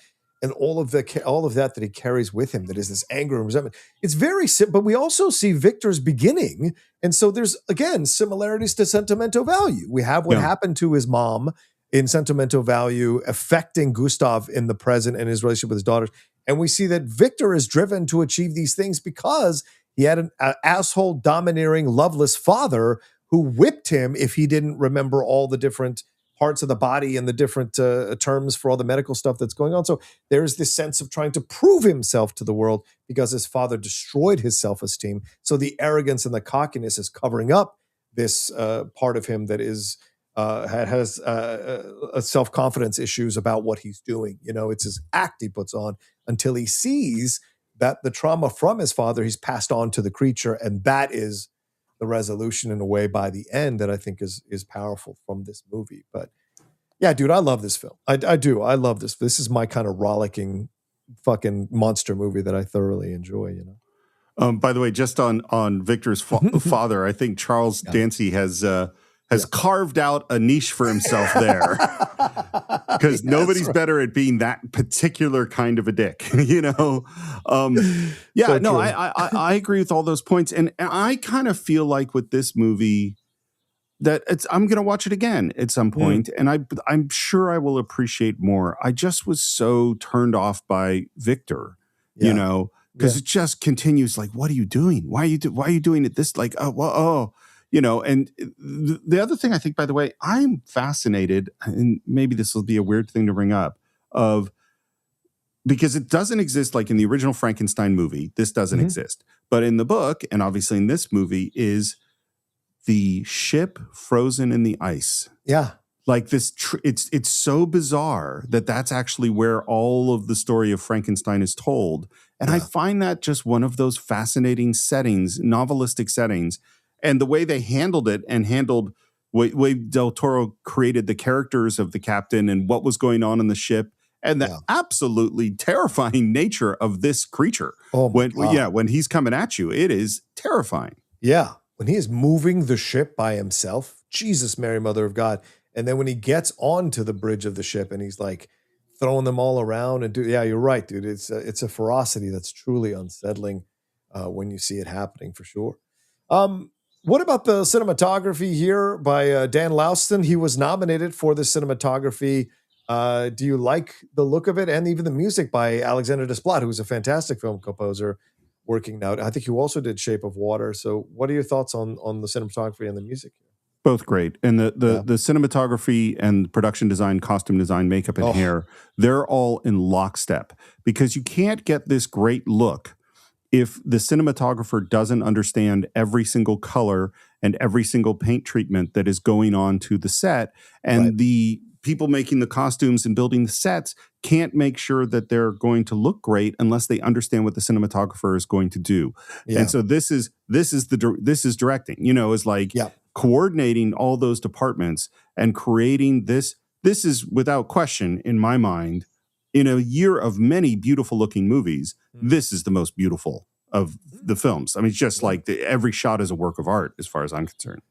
and all of that he carries with him, that is this anger and resentment. It's very simple, but we also see Victor's beginning. And so there's, again, similarities to Sentimental Value. We have what happened to his mom in Sentimental Value affecting Gustav in the present and his relationship with his daughters. And we see that Victor is driven to achieve these things because he had an asshole, domineering, loveless father who whipped him if he didn't remember all the different parts of the body and the different terms for all the medical stuff that's going on. So there's this sense of trying to prove himself to the world because his father destroyed his self-esteem. So the arrogance and the cockiness is covering up this part of him that is has self-confidence issues about what he's doing. It's his act he puts on until he sees that the trauma from his father he's passed on to the creature, and that is the resolution in a way by the end that I think is powerful from this movie. But yeah, dude, I love this film. I do. I love this. This is my kind of rollicking fucking monster movie that I thoroughly enjoy,
By the way, just on Victor's father, I think Charles Dancy has carved out a niche for himself there, because nobody's better at being that particular kind of a dick, So I agree with all those points, and I kind of feel like with this movie that I'm going to watch it again at some point, and I'm sure I will appreciate more. I just was so turned off by Victor, because it just continues like, what are you doing? Why are you doing it this, like, and the other thing I think, by the way, I'm fascinated, and maybe this will be a weird thing to bring up, because it doesn't exist like in the original Frankenstein movie. This doesn't exist. But in the book, and obviously in this movie, is the ship frozen in the ice.
Yeah.
Like this, it's so bizarre that that's actually where all of the story of Frankenstein is told. And I find that just one of those fascinating settings, novelistic settings. And the way they handled it and handled way Del Toro created the characters of the captain and what was going on in the ship and the absolutely terrifying nature of this creature.
Oh my God.
When he's coming at you, it is terrifying.
Yeah. When he is moving the ship by himself, Jesus, Mary, Mother of God. And then when he gets onto the bridge of the ship and he's like throwing them all around and you're right, dude. It's a ferocity that's truly unsettling when you see it happening, for sure. What about the cinematography here by Dan Lauston? He was nominated for the cinematography. Do you like the look of it? And even the music by Alexander Desplat, who's a fantastic film composer working now. I think you also did Shape of Water. So what are your thoughts on the cinematography and the music?
Both great. And the cinematography and production design, costume design, makeup, and hair, they're all in lockstep, because you can't get this great look if the cinematographer doesn't understand every single color and every single paint treatment that is going on to the set. And the people making the costumes and building the sets can't make sure that they're going to look great unless they understand what the cinematographer is going to do. Yeah. And so this is directing, is like coordinating all those departments and creating this. This is without question, in my mind, in a year of many beautiful looking movies, this is the most beautiful of the films. I mean, it's just like every shot is a work of art as far as I'm concerned.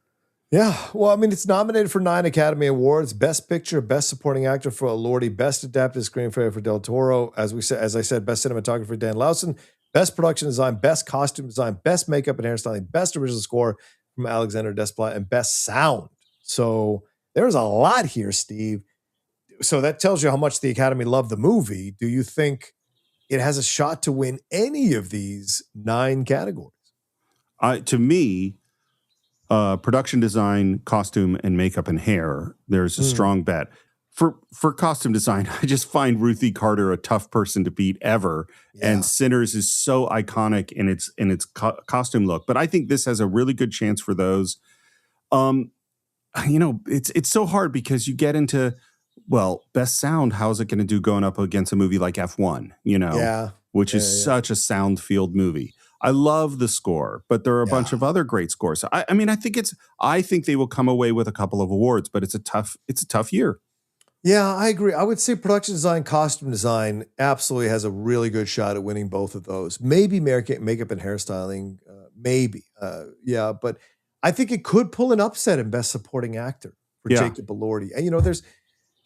Yeah. Well, I mean, it's nominated for 9 Academy Awards: Best Picture, Best Supporting Actor for Elordi, Best Adapted Screenplay for Del Toro. As I said, Best Cinematography for Dan Lausson, Best Production Design, Best Costume Design, Best Makeup and Hairstyling, Best Original Score from Alexander Desplat, and Best Sound. So there's a lot here, Steve. So that tells you how much the Academy loved the movie. Do you think it has a shot to win any of these 9 categories?
To me, production design, costume, and makeup and hair, there's a strong bet. For costume design, I just find Ruthie Carter a tough person to beat ever. Yeah. And Sinners is so iconic in its costume look. But I think this has a really good chance for those. It's so hard because you get into, best sound, how's it going to do going up against a movie like F1, which is such a sound-filled movie. I love the score, but there are a bunch of other great scores. I think they will come away with a couple of awards, but it's a tough year.
Yeah, I agree. I would say production design, costume design absolutely has a really good shot at winning both of those. Maybe makeup and hairstyling, maybe. But I think it could pull an upset in Best Supporting Actor for Jacob Elordi. And there's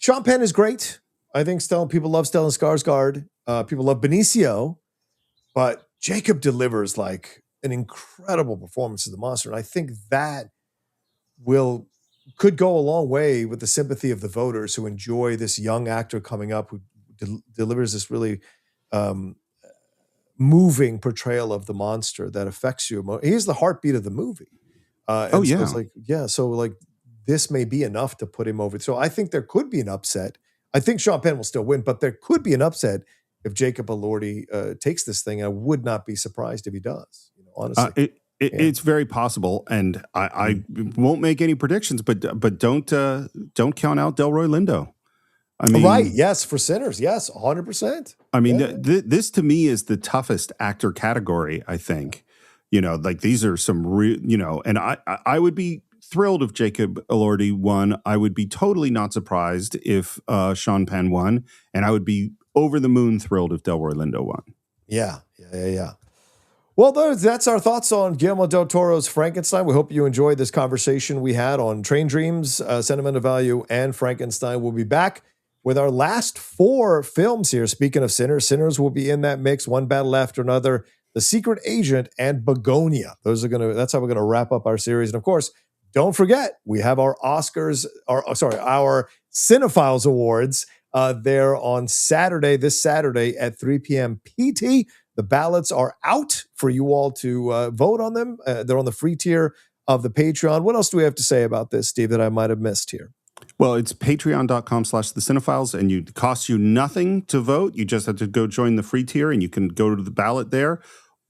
Sean Penn is great. I think people love Stellan Skarsgård. People love Benicio, but Jacob delivers like an incredible performance of the monster. And I think that could go a long way with the sympathy of the voters who enjoy this young actor coming up who delivers this really moving portrayal of the monster that affects you. He's the heartbeat of the movie. So it's like, so like this may be enough to put him over. So I think there could be an upset. I think Sean Penn will still win, but there could be an upset if Jacob Elordi takes this thing. I would not be surprised if he does. Honestly,
it's very possible, and I won't make any predictions, but don't count out Delroy Lindo. I mean,
right? Yes, for Sinners, yes, 100%.
I mean, this to me is the toughest actor category. I think, like these are some real, and I would be thrilled if Jacob Elordi won. I would be totally not surprised if Sean Penn won, and I would be over the moon thrilled if Delroy Lindo won.
Yeah. Well, that's our thoughts on Guillermo del Toro's Frankenstein. We hope you enjoyed this conversation we had on Train Dreams, Sentimental Value, and Frankenstein. We'll be back with our last 4 films here. Speaking of Sinners will be in that mix. One Battle After Another, The Secret Agent, and Begonia. That's how we're gonna wrap up our series. And of course, don't forget we have our our Cine-Files Awards. They're on this Saturday at 3 p.m. PT. The ballots are out for you all to vote on them. They're on the free tier of the Patreon. What else do we have to say about this, Steve, that I might have missed here?
Well, it's patreon.com/the Cine-Files, and it costs you nothing to vote. You just have to go join the free tier, and you can go to the ballot there.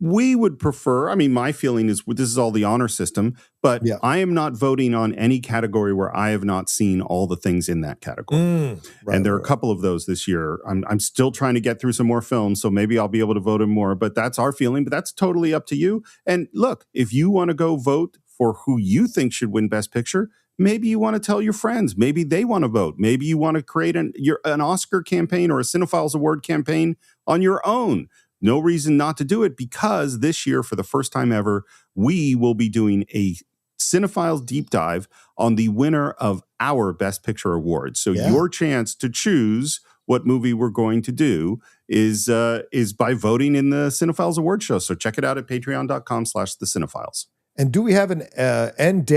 We would prefer, my feeling is this is all the honor system, but I am not voting on any category where I have not seen all the things in that category. And there are a couple of those this year. I'm still trying to get through some more films, so maybe I'll be able to vote in more, but that's our feeling, but that's totally up to you. And look, if you want to go vote for who you think should win Best Picture, maybe you want to tell your friends. Maybe they want to vote. Maybe you want to create an Oscar campaign or a Cine-Files Award campaign on your own. No reason not to do it, because this year, for the first time ever, we will be doing a Cine-Files deep dive on the winner of our Best Picture award. So your chance to choose what movie we're going to do is by voting in the Cine-Files Award show. So check it out at patreon.com/the Cine-Files.
And do we have an end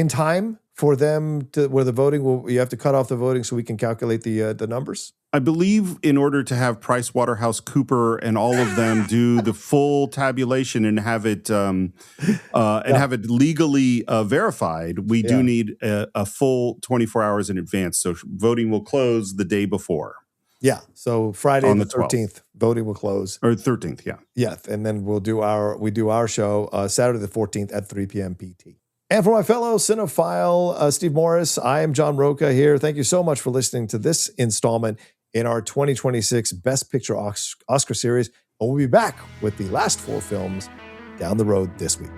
time for them where the voting you have to cut off the voting so we can calculate the numbers?
I believe in order to have PricewaterhouseCoopers and all of them do the full tabulation and have it have it legally verified, we do need a full 24 hours in advance. So voting will close the day before.
Yeah. So Friday the 13th, voting will close.
Or 13th, yeah.
Yeah. And then we do our show Saturday the 14th at 3 p.m. PT. And for my fellow cinephile, Steve Morris, I am John Rocha here. Thank you so much for listening to this installment in our 2026 Best Picture Oscar series. And we'll be back with the last 4 films down the road this week.